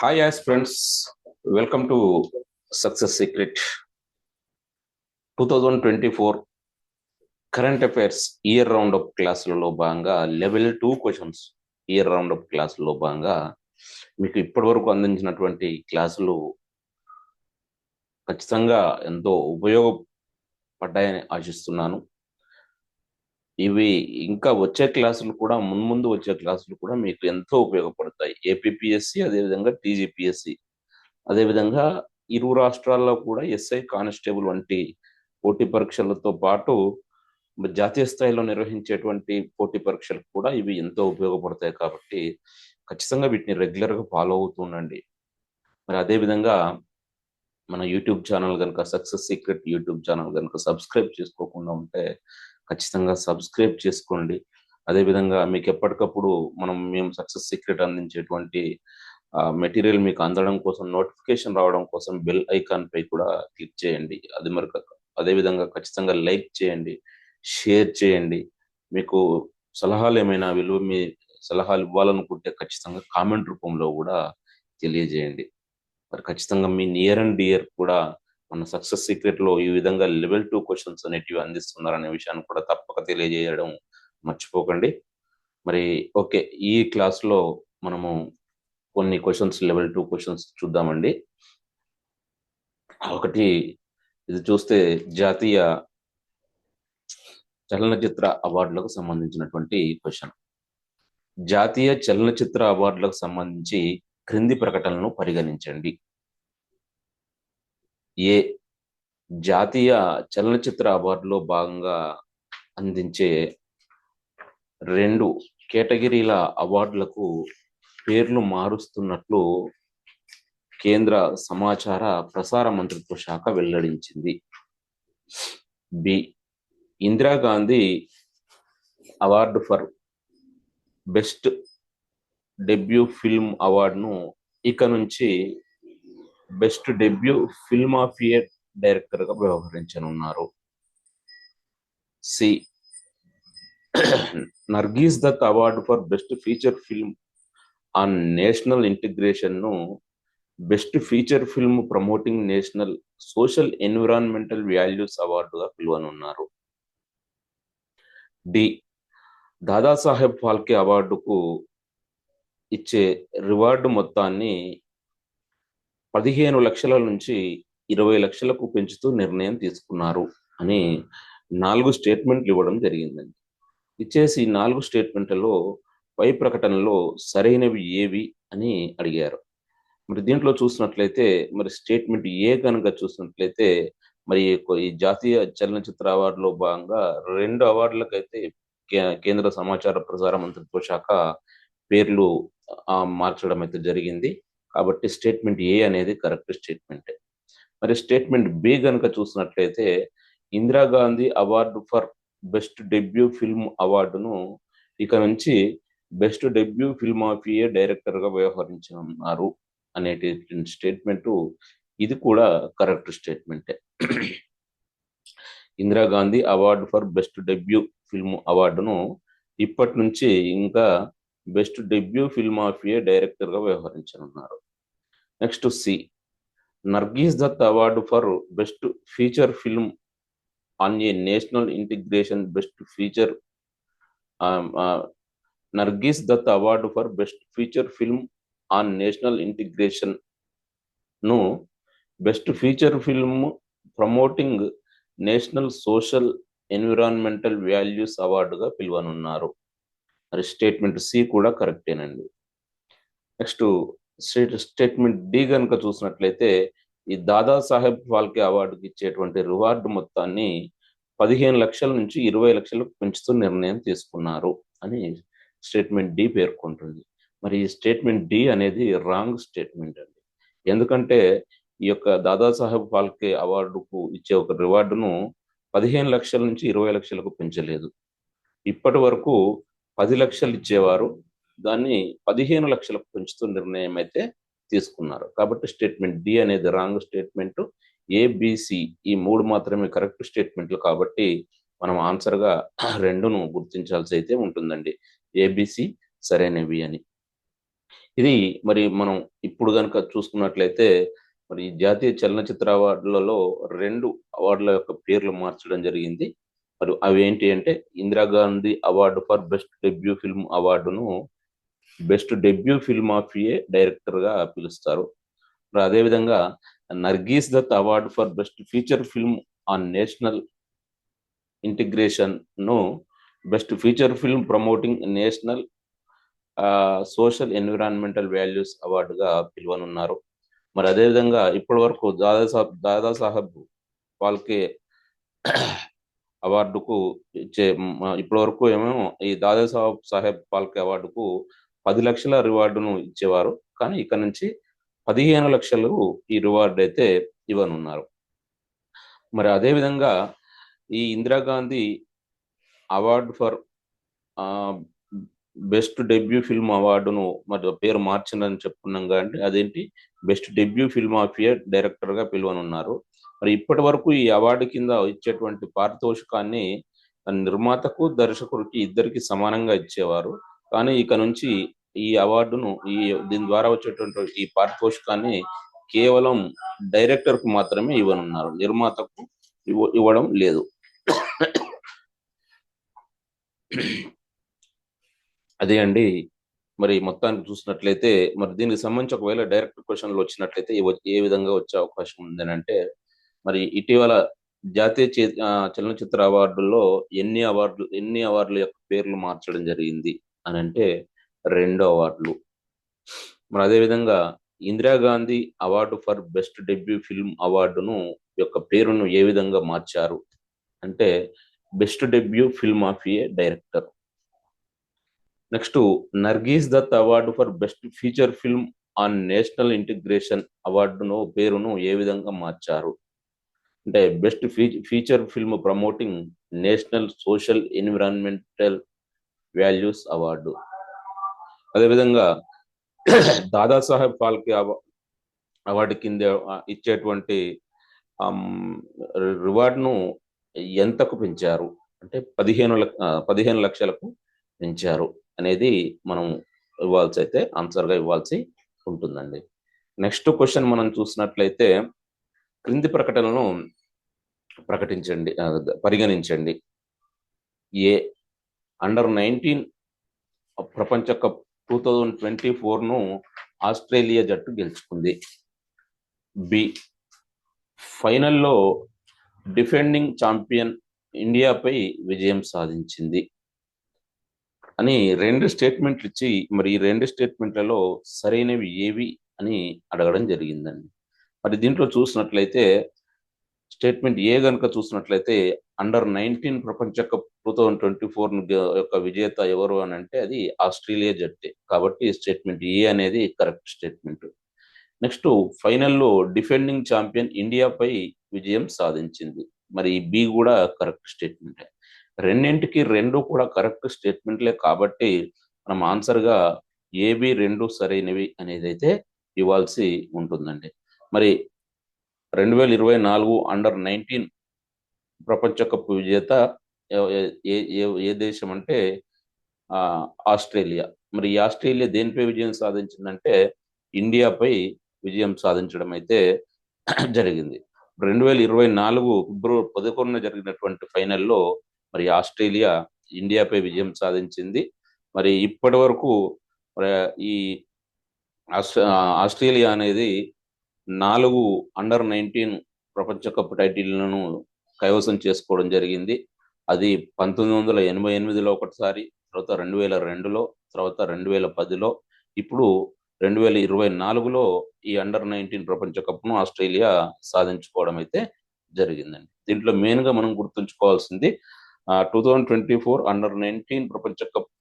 Hi, as friends. Welcome to Success Secret 2024 current affairs year round up క్లాసులలో భాగంగా level 2 questions year round up క్లాసులో భాగంగా మీకు ఇప్పటి వరకు అందించినటువంటి క్లాసులు ఖచ్చితంగా ఎంతో ఉపయోగపడ్డాయని ఆశిస్తున్నాను. ఇవి ఇంకా వచ్చే క్లాసులు కూడా మున్ముందు వచ్చే క్లాసులు కూడా మీకు ఎంతో ఉపయోగపడతాయి. ఏపీపీఎస్సి, అదేవిధంగా టీజీపీఎస్సి, అదేవిధంగా ఇరు రాష్ట్రాల్లో కూడా ఎస్ఐ కానిస్టేబుల్ వంటి పోటీ పరీక్షలతో పాటు జాతీయ స్థాయిలో నిర్వహించేటువంటి పోటీ పరీక్షలకు కూడా ఇవి ఎంతో ఉపయోగపడతాయి. కాబట్టి ఖచ్చితంగా వీటిని రెగ్యులర్గా ఫాలో అవుతుండండి. మరి అదేవిధంగా మన యూట్యూబ్ ఛానల్ కనుక సక్సెస్ సీక్రెట్ యూట్యూబ్ ఛానల్ కనుక సబ్స్క్రైబ్ చేసుకోకుండా ఉంటే ఖచ్చితంగా సబ్స్క్రైబ్ చేసుకోండి. అదేవిధంగా మీకు ఎప్పటికప్పుడు మేము సక్సెస్ సీక్రెట్ అందించేటువంటి మెటీరియల్ మీకు అందడం కోసం, నోటిఫికేషన్ రావడం కోసం బెల్ ఐకాన్ పై కూడా క్లిక్ చేయండి. అదేవిధంగా ఖచ్చితంగా లైక్ చేయండి, షేర్ చేయండి. మీకు సలహాలు ఏమైనా మీ సలహాలు ఇవ్వాలనుకుంటే ఖచ్చితంగా కామెంట్ రూపంలో కూడా తెలియజేయండి. మరి ఖచ్చితంగా మీ నియర్ అండ్ డియర్ కూడా మన సక్సెస్ సీక్రెట్ లో ఈ విధంగా లెవెల్ 2 క్వశ్చన్స్ అనేటివి అందిస్తున్నారనే విషయాన్ని కూడా తప్పక తెలియజేయడం మర్చిపోకండి. మరి ఓకే, ఈ క్లాస్ లో మనము కొన్ని క్వశ్చన్స్, లెవెల్ 2 క్వశ్చన్స్ చూద్దామండి. ఒకటి, ఇది చూస్తే జాతీయ చలనచిత్ర అవార్డులకు సంబంధించినటువంటి క్వశ్చన్. జాతీయ చలనచిత్ర అవార్డులకు సంబంధించి క్రింది ప్రకటనలను పరిగణించండి. ఏ, జాతీయ చలనచిత్ర అవార్డులో భాగంగా అందించే 2 కేటగిరీల అవార్డులకు పేర్లు మారుస్తున్నట్లు కేంద్ర సమాచార ప్రసార మంత్రిత్వ శాఖ వెల్లడించింది. B, Indira Gandhi award for best debut film అవార్డును ఇక నుంచి best debut film of year director గా వ్యవహరించనున్నారు. C, Nargis Dutt award for best feature film on national integration ను best feature film promoting national social environmental values అవార్డుగా పిలువనున్నారు. డి, దాదాసాహెబ్ ఫాల్కే అవార్డుకు ఇచ్చే రివార్డు మొత్తాన్ని 15 లక్షల నుంచి 20 లక్షలకు పెంచుతూ నిర్ణయం తీసుకున్నారు అని 4 స్టేట్మెంట్లు ఇవ్వడం జరిగిందండి. ఇచ్చేసి 4 స్టేట్మెంట్లలో పై ప్రకటనలో సరైనవి ఏవి అని అడిగారు. మరి దీంట్లో చూసినట్లయితే, మరి స్టేట్మెంట్ ఏ కనుక చూసినట్లయితే, మరి ఈ జాతీయ చలనచిత్ర అవార్డులో భాగంగా 2 అవార్డులకైతే కేంద్ర సమాచార ప్రసార మంత్రిత్వ శాఖ పేర్లు మార్చడం అయితే జరిగింది. కాబట్టి స్టేట్మెంట్ ఏ అనేది కరెక్ట్ స్టేట్మెంట్. మరి స్టేట్మెంట్ బి కనుక చూసినట్లయితే, Indira Gandhi award for best debut film అవార్డును ఇక నుంచి best debut film of year director గా వ్యవహరించనున్నారు అనేటి స్టేట్మెంట్, ఇది కూడా కరెక్ట్ స్టేట్మెంటే. Indira Gandhi award for best debut film అవార్డును ఇప్పటి నుంచి ఇంకా best debut film of year director గా వ్యవహరించనున్నారు. Next C, Nargis Dutt award for best feature film on a national integration best feature Nargis Dutt award for best feature film on national integration ను best feature film promoting national social environmental values అవార్డుగా పిలువనున్నారు. మరి statement C కూడా కరెక్టేనండి. Next statement D కనుక చూసినట్లయితే, ఈ దాదాసాహెబ్ ఫాల్కే అవార్డుకి ఇచ్చేటువంటి రివార్డు మొత్తాన్ని 15 లక్షల నుంచి 20 లక్షలకు పెంచుతూ నిర్ణయం తీసుకున్నారు అని స్టేట్మెంట్ డి పేర్కొంటుంది. మరి ఈ స్టేట్మెంట్ డి అనేది రాంగ్ స్టేట్మెంట్ అండి. ఎందుకంటే ఈ యొక్క దాదాసాహెబ్ ఫాల్కే అవార్డుకు ఇచ్చే ఒక రివార్డును 15 లక్షల నుంచి 20 లక్షలకు పెంచలేదు. ఇప్పటి వరకు 10 లక్షలు ఇచ్చేవారు, దాన్ని 15 లక్షలకు పెంచుతూ నిర్ణయం అయితే తీసుకున్నారు. కాబట్టి స్టేట్మెంట్ డి అనేది రాంగ్ స్టేట్మెంట్. ఏబిసి ఈ 3 మాత్రమే కరెక్ట్ స్టేట్మెంట్లు. కాబట్టి మనం ఆన్సర్గా 2ను గుర్తించాల్సి అయితే ఉంటుందండి. ఏబిసి సరైనవి అని. ఇది మరి మనం ఇప్పుడు కనుక చూసుకున్నట్లయితే మరి జాతీయ చలనచిత్ర అవార్డులలో రెండు అవార్డుల యొక్క పేర్లు మార్చడం జరిగింది. మరి అవి ఏంటి అంటే Indira Gandhi award for best debut film అవార్డును best debut film of a director గా పిలుస్తారు. మరి అదేవిధంగా Nargis Dutt award for best feature film on national integration ను best feature film promoting national social environmental values అవార్డుగా పిలువనున్నారు. మరి అదేవిధంగా ఇప్పటి వరకు దాదాసాహెబ్ ఫాల్కే అవార్డుకు ఇప్పటి వరకు ఏమో ఈ దాదాసాహెబ్ ఫాల్కే అవార్డుకు 10 లక్షల రివార్డును ఇచ్చేవారు. కానీ ఇక నుంచి 15 లక్షలు ఈ రివార్డు అయితే ఇవ్వనున్నారు. మరి అదేవిధంగా ఈ Indira Gandhi award for best debut film అవార్డును మరి పేరు మార్చిందని చెప్పుకున్నాం కాబట్టి అదేంటి best debut film of year director గా పిలువనున్నారు. మరి ఇప్పటి వరకు ఈ అవార్డు కింద ఇచ్చేటువంటి పారితోషికాన్ని నిర్మాతకు దర్శకుడికి ఇద్దరికి సమానంగా ఇచ్చేవారు. కానీ ఇక నుంచి ఈ అవార్డును దీని ద్వారా వచ్చేటువంటి ఈ పారితోషికాన్ని కేవలం డైరెక్టర్ కు మాత్రమే ఇవ్వనున్నారు, నిర్మాతకు ఇవ్వడం లేదు. అదే అండి. మరి మొత్తానికి చూసినట్లయితే మరి దీనికి సంబంధించి ఒకవేళ డైరెక్ట్ క్వశ్చన్లు వచ్చినట్లయితే ఏ విధంగా వచ్చే అవకాశం ఉందని అంటే మరి ఇటీవల చలనచిత్ర అవార్డుల్లో ఎన్ని అవార్డుల యొక్క పేర్లు మార్చడం జరిగింది అని అంటే 2 అవార్డులు. మరి అదేవిధంగా Indira Gandhi award for best debut film అవార్డును యొక్క పేరును ఏ విధంగా మార్చారు అంటే best debut film of a director. Next Nargis Dutt award for best feature film on national integration అవార్డును పేరును ఏ విధంగా మార్చారు అంటే best feature film promoting national social environmental values award. అదేవిధంగా దాదాసాహెబ్ ఫాల్కే అవార్డు కింద ఇచ్చేటువంటి రివార్డును ఎంతకు పెంచారు అంటే 15 లక్షలకు పెంచారు అనేది మనం ఆన్సర్గా ఇవ్వాల్సి ఉంటుందండి. నెక్స్ట్ క్వశ్చన్ మనం చూసినట్లయితే క్రింది ప్రకటనలను పరిగణించండి. ఏ అండర్-19 ప్రపంచ కప్ 2024ను ఆస్ట్రేలియా జట్టు గెలుచుకుంది. బి ఫైనల్లో డిఫెండింగ్ ఛాంపియన్ ఇండియాపై విజయం సాధించింది అని 2 స్టేట్మెంట్లు ఇచ్చి మరి ఈ 2 స్టేట్మెంట్లలో సరైనవి ఏవి అని అడగడం జరిగిందండి. మరి దీంట్లో చూసినట్లయితే స్టేట్మెంట్ ఏ గనుక చూసినట్లయితే అండర్-19 ప్రపంచ కప్ 2024 యొక్క విజేత ఎవరు అని అంటే అది ఆస్ట్రేలియా జట్టే. కాబట్టి స్టేట్మెంట్ ఏ అనేది కరెక్ట్ స్టేట్మెంట్. నెక్స్ట్ ఫైనల్లో డిఫెండింగ్ ఛాంపియన్ ఇండియాపై విజయం సాధించింది. మరి బి కూడా కరెక్ట్ స్టేట్మెంటే. రెండింటికి 2 కూడా కరెక్ట్ స్టేట్మెంట్లే కాబట్టి మనం ఆన్సర్గా ఏబి 2 సరైనవి అనేది అయితే ఇవ్వాల్సి ఉంటుందండి. మరి 2024 అండర్-19 ప్రపంచ కప్ విజేత ఏ దేశం అంటే ఆస్ట్రేలియా. మరి ఈ ఆస్ట్రేలియా దేనిపై విజయం సాధించిందంటే ఇండియాపై విజయం సాధించడం అయితే జరిగింది. 2024 ఫిబ్రవరి 11న జరిగినటువంటి ఫైనల్లో మరి ఆస్ట్రేలియా ఇండియాపై విజయం సాధించింది. మరి ఇప్పటి వరకు ఈ ఆస్ట్రేలియా అనేది 4 అండర్-19 ప్రపంచ కప్ టైటిళ్లను కైవసం చేసుకోవడం జరిగింది. అది 1988లో ఒకటిసారి, తర్వాత 2002లో, తర్వాత 2010లో, ఇప్పుడు 2024లో ఈ అండర్-19 ప్రపంచ కప్ను ఆస్ట్రేలియా సాధించుకోవడం అయితే జరిగిందండి. దీంట్లో మెయిన్ గా మనం గుర్తుంచుకోవాల్సింది 2024 అండర్-19 ప్రపంచ కప్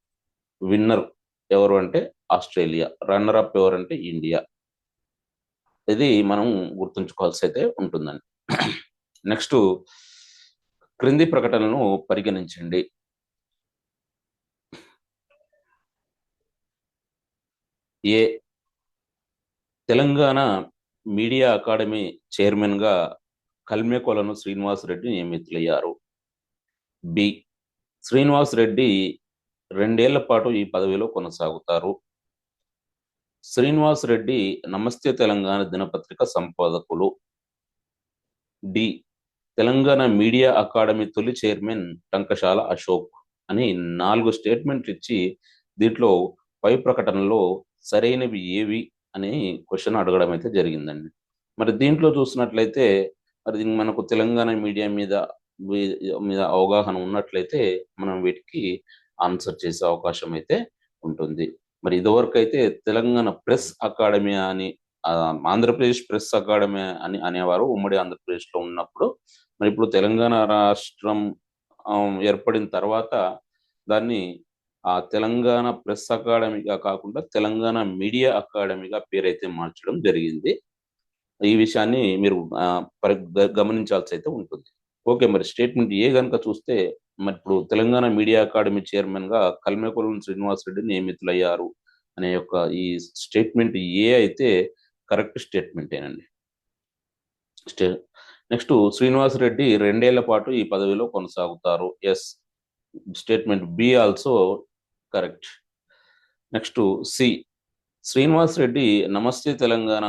విన్నర్ ఎవరు అంటే ఆస్ట్రేలియా, రన్నర్ అప్ ఎవరంటే ఇండియా. ఇది మనం గుర్తుంచుకోవాల్సి అయితే ఉంటుందండి. నెక్స్ట్ క్రింది ప్రకటనలను పరిగణించండి. ఏ తెలంగాణ మీడియా అకాడమీ చైర్మన్ గా కల్మెకొలను శ్రీనివాస్ రెడ్డి నియమితులయ్యారు. బి శ్రీనివాస్ రెడ్డి 2 ఏళ్ల పాటు ఈ పదవిలో కొనసాగుతారు. శ్రీనివాస్ రెడ్డి నమస్తే తెలంగాణ దినపత్రిక సంపాదకులు. డి. తెలంగాణ మీడియా అకాడమీ తొలి చైర్మన్ టంకశాల అశోక్ అని 4 స్టేట్మెంట్లు ఇచ్చి దీంట్లో పై ప్రకటనలో సరైనవి ఏవి అని క్వశ్చన్ అడగడం అయితే జరిగిందండి. మరి దీంట్లో చూసినట్లయితే మరి మనకు తెలంగాణ మీడియా వీ- మీద అవగాహన ఉన్నట్లయితే మనం వీటికి ఆన్సర్ చేసే అవకాశం అయితే ఉంటుంది. మరి ఇదివరకు అయితే తెలంగాణ ప్రెస్ అకాడమీ అని ఆ, ఆంధ్రప్రదేశ్ ప్రెస్ అకాడమీ అని అనేవారు ఉమ్మడి ఆంధ్రప్రదేశ్ లో ఉన్నప్పుడు. మరి ఇప్పుడు తెలంగాణ రాష్ట్రం ఆ, ఏర్పడిన తర్వాత దాన్ని ఆ తెలంగాణ ప్రెస్ అకాడమీగా కాకుండా తెలంగాణ మీడియా అకాడమీగా పేరైతే మార్చడం జరిగింది. ఈ విషయాన్ని మీరు గమనించాల్సి అయితే ఉంటుంది. ఓకే, మరి స్టేట్మెంట్ ఏ గనుక చూస్తే మరి ఇప్పుడు తెలంగాణ మీడియా అకాడమీ చైర్మన్ గా కల్మేకులం శ్రీనివాస్ రెడ్డి నియమితులయ్యారు అనే యొక్క ఈ స్టేట్మెంట్ ఏ అయితే కరెక్ట్ స్టేట్మెంట్ ఏనండి. స్టే నెక్స్ట్ శ్రీనివాస్ రెడ్డి 2 ఏళ్ల పాటు ఈ పదవిలో కొనసాగుతారు. Yes, statement B also correct. Next C, Srinivas Reddy Namaste Telangana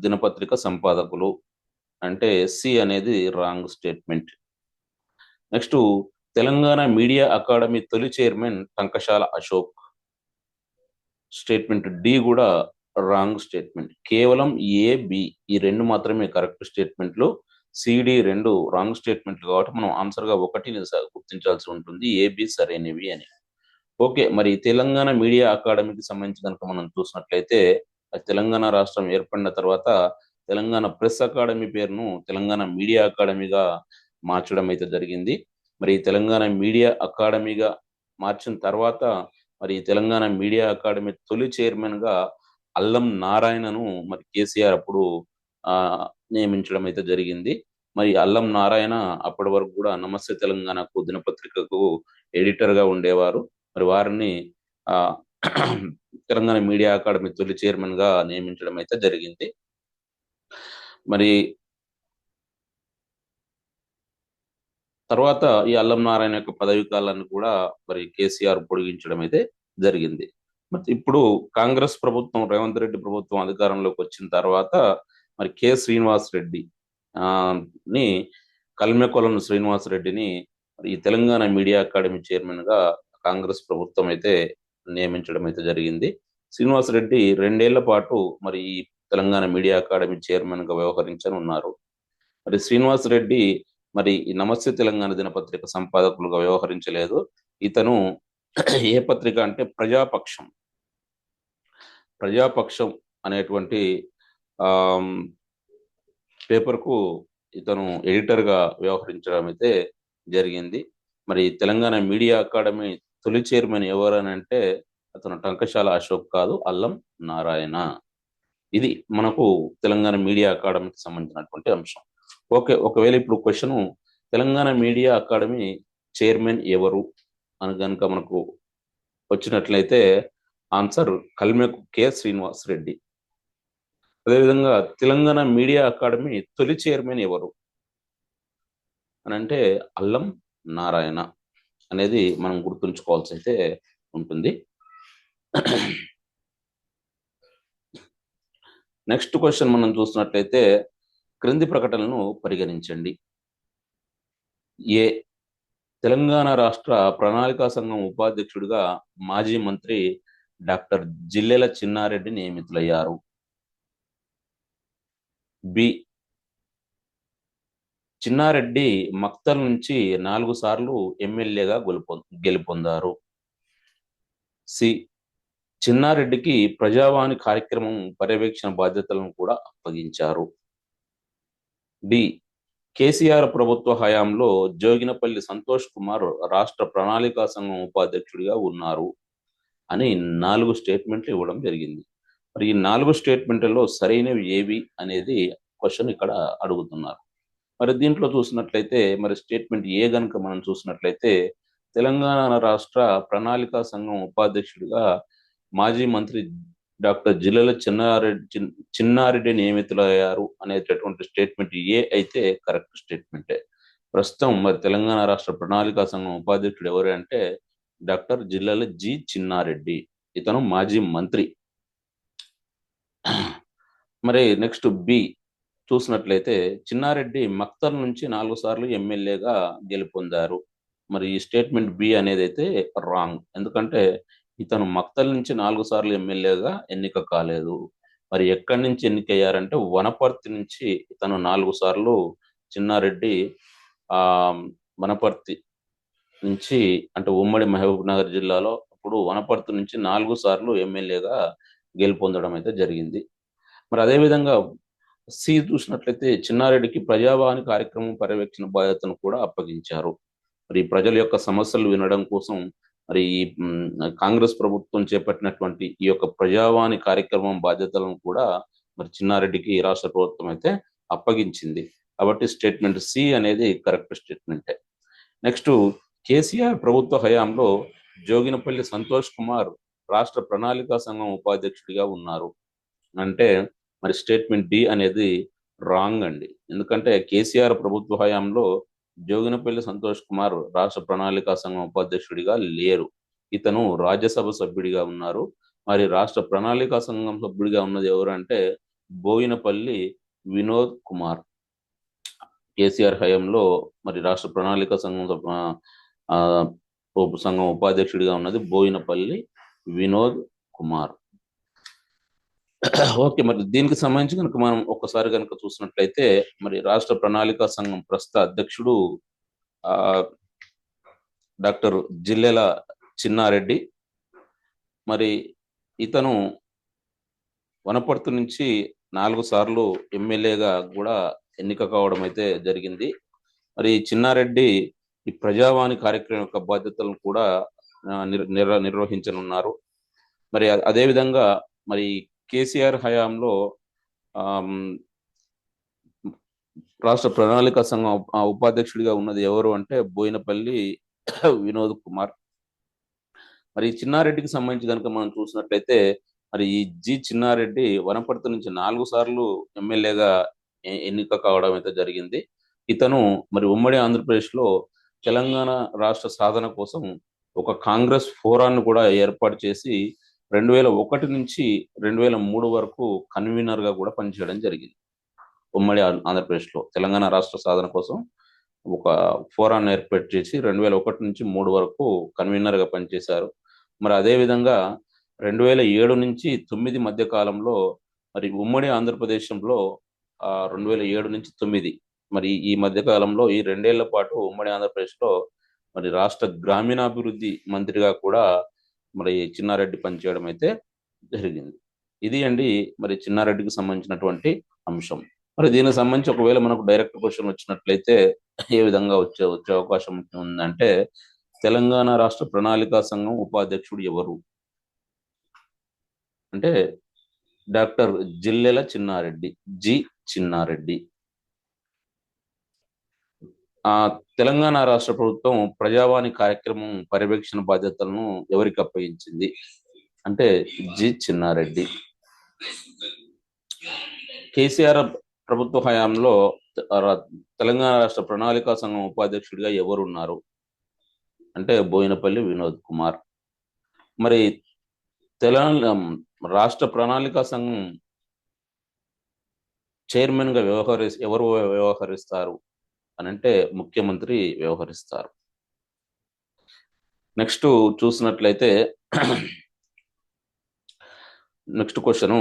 దినపత్రిక సంపాదకులు అంటే సి అనేది wrong statement. Next Telangana media academy తొలి chairman Tankasala Ashok, statement D కూడా రాంగ్ స్టేట్మెంట్. కేవలం ఏ బి ఈ రెండు మాత్రమే కరెక్ట్ స్టేట్మెంట్లు, సిడి రెండు రాంగ్ స్టేట్మెంట్లు కాబట్టి మనం ఆన్సర్ గా ఒకటి గుర్తించాల్సి ఉంటుంది, ఏబి సరైనవి అని. ఓకే, మరి తెలంగాణ మీడియా అకాడమీకి సంబంధించి కనుక మనం చూసినట్లయితే తెలంగాణ రాష్ట్రం ఏర్పడిన తర్వాత తెలంగాణ ప్రెస్ అకాడమీ పేరును తెలంగాణ మీడియా అకాడమీగా మార్చడం అయితే జరిగింది. మరి తెలంగాణ మీడియా అకాడమీగా మార్చిన తర్వాత మరి తెలంగాణ మీడియా అకాడమీ తొలి చైర్మన్ గా అల్లం నారాయణను మరి కేసీఆర్ అప్పుడు ఆ నియమించడం అయితే జరిగింది. మరి అల్లం నారాయణ అప్పటి వరకు కూడా నమస్తే తెలంగాణకు దినపత్రికకు ఎడిటర్ గా ఉండేవారు. మరి వారిని ఆ తెలంగాణ మీడియా అకాడమీ తొలి చైర్మన్ గా నియమించడం అయితే జరిగింది. మరి తర్వాత ఈ అల్లం నారాయణ యొక్క పదవి కాలాన్ని కూడా మరి కేసీఆర్ పొడిగించడం అయితే జరిగింది. మరి ఇప్పుడు కాంగ్రెస్ ప్రభుత్వం, రేవంత్ రెడ్డి ప్రభుత్వం అధికారంలోకి వచ్చిన తర్వాత మరి శ్రీనివాస్ రెడ్డి ఆ ని కల్మెకొలను శ్రీనివాస్ రెడ్డిని మరి ఈ తెలంగాణ మీడియా అకాడమీ చైర్మన్ గా కాంగ్రెస్ ప్రభుత్వం అయితే నియమించడం అయితే జరిగింది. శ్రీనివాస్ రెడ్డి 2 ఏళ్ల పాటు మరి ఈ తెలంగాణ మీడియా అకాడమీ చైర్మన్ గా వ్యవహరించనున్నారు. మరి శ్రీనివాస్ రెడ్డి మరి ఈ నమస్తే తెలంగాణ దినపత్రిక సంపాదకులుగా వ్యవహరించలేదు. ఇతను ఏ పత్రిక అంటే ప్రజాపక్షం, ప్రజాపక్షం అనేటువంటి ఆ పేపర్ కు ఇతను ఎడిటర్ గా వ్యవహరించడం అయితే జరిగింది. మరి తెలంగాణ మీడియా అకాడమీ తొలి చైర్మన్ ఎవరని అంటే అతను టంకశాల అశోక్ కాదు, అల్లం నారాయణ. ఇది మనకు తెలంగాణ మీడియా అకాడమీకి సంబంధించినటువంటి అంశం. ఓకే, ఒకవేళ ఇప్పుడు question Telangana media academy chairman ఎవరు అని కనుక మనకు వచ్చినట్లయితే ఆన్సర్ కల్మెకు శ్రీనివాస్ రెడ్డి. అదేవిధంగా తెలంగాణ మీడియా అకాడమీ తొలి చైర్మన్ ఎవరు అని అంటే అల్లం నారాయణ అనేది మనం గుర్తుంచుకోవాల్సి అయితే ఉంటుంది. నెక్స్ట్ క్వశ్చన్ మనం చూసినట్లయితే క్రింది ప్రకటనలను పరిగణించండి. ఏ, తెలంగాణ రాష్ట్ర ప్రణాళికా సంఘం ఉపాధ్యక్షుడిగా మాజీ మంత్రి డాక్టర్ జిల్లెల చిన్నారెడ్డి నియమితులయ్యారు. బి, చిన్నారెడ్డి మక్తల్ నుంచి 4 సార్లు ఎమ్మెల్యేగా గెలుపొందారు. సి, చిన్నారెడ్డికి ప్రజావాణి కార్యక్రమం పర్యవేక్షణ బాధ్యతలను కూడా అప్పగించారు. డి, కేసీఆర్ ప్రభుత్వ హయాంలో జోగినపల్లి సంతోష్ కుమార్ రాష్ట్ర ప్రణాళికా సంఘం ఉపాధ్యక్షుడిగా ఉన్నారు అని 4 స్టేట్మెంట్లు ఇవ్వడం జరిగింది. మరి ఈ 4 స్టేట్మెంట్లలో సరైనవి ఏవి అనేది క్వశ్చన్ ఇక్కడ అడుగుతున్నారు. మరి దీంట్లో చూసినట్లయితే మరి స్టేట్మెంట్ ఏ గనుక మనం చూసినట్లయితే తెలంగాణ రాష్ట్ర ప్రణాళికా సంఘం ఉపాధ్యక్షుడిగా మాజీ మంత్రి డాక్టర్ జిల్లెల చిన్నారెడ్డి నియమితులయ్యారు అనేటటువంటి స్టేట్మెంట్ ఏ అయితే కరెక్ట్ స్టేట్మెంటే. ప్రస్తుతం మరి తెలంగాణ రాష్ట్ర ప్రణాళికా సంఘం ఉపాధ్యక్షుడు ఎవరు అంటే డాక్టర్ జిల్లెల చిన్నారెడ్డి. ఇతను మాజీ మంత్రి. మరి నెక్స్ట్ బి చూసినట్లయితే చిన్నారెడ్డి మక్తల్ నుంచి 4 సార్లు ఎమ్మెల్యేగా గెలుపొందారు. మరి ఈ స్టేట్మెంట్ బి అనేది అయితే రాంగ్. ఎందుకంటే ఇతను మక్తల్ నుంచి 4 సార్లు ఎమ్మెల్యేగా ఎన్నిక కాలేదు. మరి ఎక్కడి నుంచి ఎన్నికయ్యారంటే వనపర్తి నుంచి ఇతను 4 సార్లు చిన్నారెడ్డి ఆ వనపర్తి నుంచి, అంటే ఉమ్మడి మహబూబ్ నగర్ జిల్లాలో అప్పుడు వనపర్తి నుంచి 4 సార్లు ఎమ్మెల్యేగా గెలుపొందడం అయితే జరిగింది. మరి అదేవిధంగా సి చూసినట్లయితే చిన్నారెడ్డికి ప్రజావాణి కార్యక్రమం పర్యవేక్షణ బాధ్యతను కూడా అప్పగించారు. మరి ప్రజల యొక్క సమస్యలు వినడం కోసం మరి కాంగ్రెస్ ప్రభుత్వం చేపట్టినటువంటి ఈ యొక్క ప్రజావాణి కార్యక్రమం బాధ్యతలను కూడా మరి చిన్నారెడ్డికి రాష్ట్ర ప్రభుత్వం అయితే అప్పగించింది. కాబట్టి స్టేట్మెంట్ సి అనేది కరెక్ట్ స్టేట్మెంటే. నెక్స్ట్, కేసీఆర్ ప్రభుత్వ హయాంలో జోగినపల్లి సంతోష్ కుమార్ రాష్ట్ర ప్రణాళికా సంఘం ఉపాధ్యక్షుడిగా ఉన్నారు. అంటే మరి స్టేట్మెంట్ డి అనేది రాంగ్ అండి. ఎందుకంటే కేసీఆర్ ప్రభుత్వ హయాంలో జోగినపల్లి సంతోష్ కుమార్ రాష్ట్ర ప్రణాళికా సంఘం ఉపాధ్యక్షుడిగా లేరు. ఇతను రాజ్యసభ సభ్యుడిగా ఉన్నారు. మరి రాష్ట్ర ప్రణాళికా సంఘం సభ్యుడిగా ఉన్నది ఎవరు అంటే బోయినపల్లి వినోద్ కుమార్. కేసీఆర్ హయాంలో మరి రాష్ట్ర ప్రణాళిక సంఘం ఉపాధ్యక్షుడిగా ఉన్నది బోయినపల్లి వినోద్ కుమార్. ఓకే, మరి దీనికి సంబంధించి కనుక మనం ఒక్కసారి కనుక చూసినట్లయితే మరి రాష్ట్ర ప్రణాళికా సంఘం ప్రస్తుత అధ్యక్షుడు డాక్టర్ జిల్లెల చిన్నారెడ్డి. మరి ఇతను వనపర్తి నుంచి 4 సార్లు ఎమ్మెల్యేగా కూడా ఎన్నిక కావడం అయితే జరిగింది. మరి చిన్నారెడ్డి ఈ ప్రజావాణి కార్యక్రమం యొక్క బాధ్యతలను కూడా నిర్వహించనున్నారు. మరి అదేవిధంగా మరి కేసీఆర్ హయాంలో రాష్ట్ర ప్రణాళిక సంఘం ఉపాధ్యక్షుడిగా ఉన్నది ఎవరు అంటే బోయినపల్లి వినోద్ కుమార్. మరి చిన్నారెడ్డికి సంబంధించి కనుక మనం చూసినట్లయితే మరి ఈ జి చిన్నారెడ్డి వనపర్తి నుంచి 4 సార్లు ఎమ్మెల్యేగా ఎన్నిక కావడం అయితే జరిగింది. ఇతను మరి ఉమ్మడి ఆంధ్రప్రదేశ్ లో తెలంగాణ రాష్ట్ర సాధన కోసం ఒక కాంగ్రెస్ ఫోరాన్ని కూడా ఏర్పాటు చేసి 2001 నుంచి 2003 వరకు కన్వీనర్ గా కూడా పనిచేయడం జరిగింది. ఉమ్మడి ఆంధ్రప్రదేశ్ లో తెలంగాణ రాష్ట్ర సాధన కోసం ఒక ఫోరాన్ని ఏర్పాటు చేసి 2001 నుంచి 3 వరకు కన్వీనర్ గా పనిచేశారు. మరి అదేవిధంగా 2007 నుంచి 9 మధ్య కాలంలో మరి ఉమ్మడి ఆంధ్రప్రదేశంలో 2007 నుంచి 9 మరి ఈ మధ్య కాలంలో ఈ 2 ఏళ్ల పాటు ఉమ్మడి ఆంధ్రప్రదేశ్ లో మరి రాష్ట్ర గ్రామీణాభివృద్ధి మంత్రిగా కూడా మరి చిన్నారెడ్డి పనిచేయడం అయితే జరిగింది. ఇది అండి మరి చిన్నారెడ్డికి సంబంధించినటువంటి అంశం. మరి దీనికి సంబంధించి ఒకవేళ మనకు డైరెక్ట్ క్వశ్చన్ వచ్చినట్లయితే ఏ విధంగా వచ్చే అవకాశం ఉందంటే తెలంగాణ రాష్ట్ర ప్రణాళికా సంఘం ఉపాధ్యక్షుడు ఎవరు అంటే డాక్టర్ జిల్లెల చిన్నారెడ్డి, జి చిన్నారెడ్డి. తెలంగాణ రాష్ట్ర ప్రభుత్వం ప్రజావాణి కార్యక్రమం పర్యవేక్షణ బాధ్యతలను ఎవరికి అప్పగించింది అంటే జి చిన్నారెడ్డి. కేసీఆర్ ప్రభుత్వ హయాంలో తెలంగాణ రాష్ట్ర ప్రణాళికా సంఘం ఉపాధ్యక్షుడిగా ఎవరు ఉన్నారు అంటే బోయినపల్లి వినోద్ కుమార్. మరి తెలంగాణ రాష్ట్ర ప్రణాళికా సంఘం చైర్మన్ గా ఎవరు వ్యవహరిస్తారు అని అంటే ముఖ్యమంత్రి వ్యవహరిస్తారు. నెక్స్ట్ చూసినట్లయితే నెక్స్ట్ క్వశ్చన్,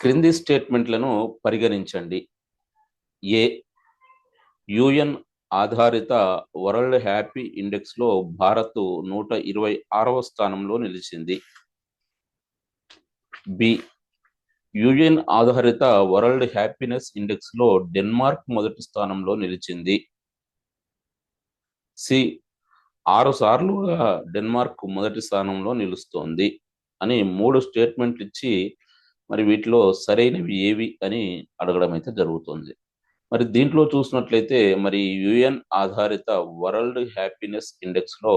క్రింది స్టేట్మెంట్లను పరిగణించండి. ఏ, యుఎన్ ఆధారిత వరల్డ్ హ్యాపీ ఇండెక్స్ లో భారత్ 126వ స్థానంలో నిలిచింది. బి, యుఎన్ ఆధారిత వరల్డ్ హ్యాపీనెస్ ఇండెక్స్ లో డెన్మార్క్ మొదటి స్థానంలో నిలిచింది. సి, 6 సార్లుగా డెన్మార్క్ మొదటి స్థానంలో నిలుస్తోంది అని 3 స్టేట్మెంట్లు ఇచ్చి మరి వీటిలో సరైనవి ఏవి అని అడగడం అయితే జరుగుతుంది. మరి దీంట్లో చూసినట్లయితే మరి యుఎన్ ఆధారిత వరల్డ్ హ్యాపీనెస్ ఇండెక్స్ లో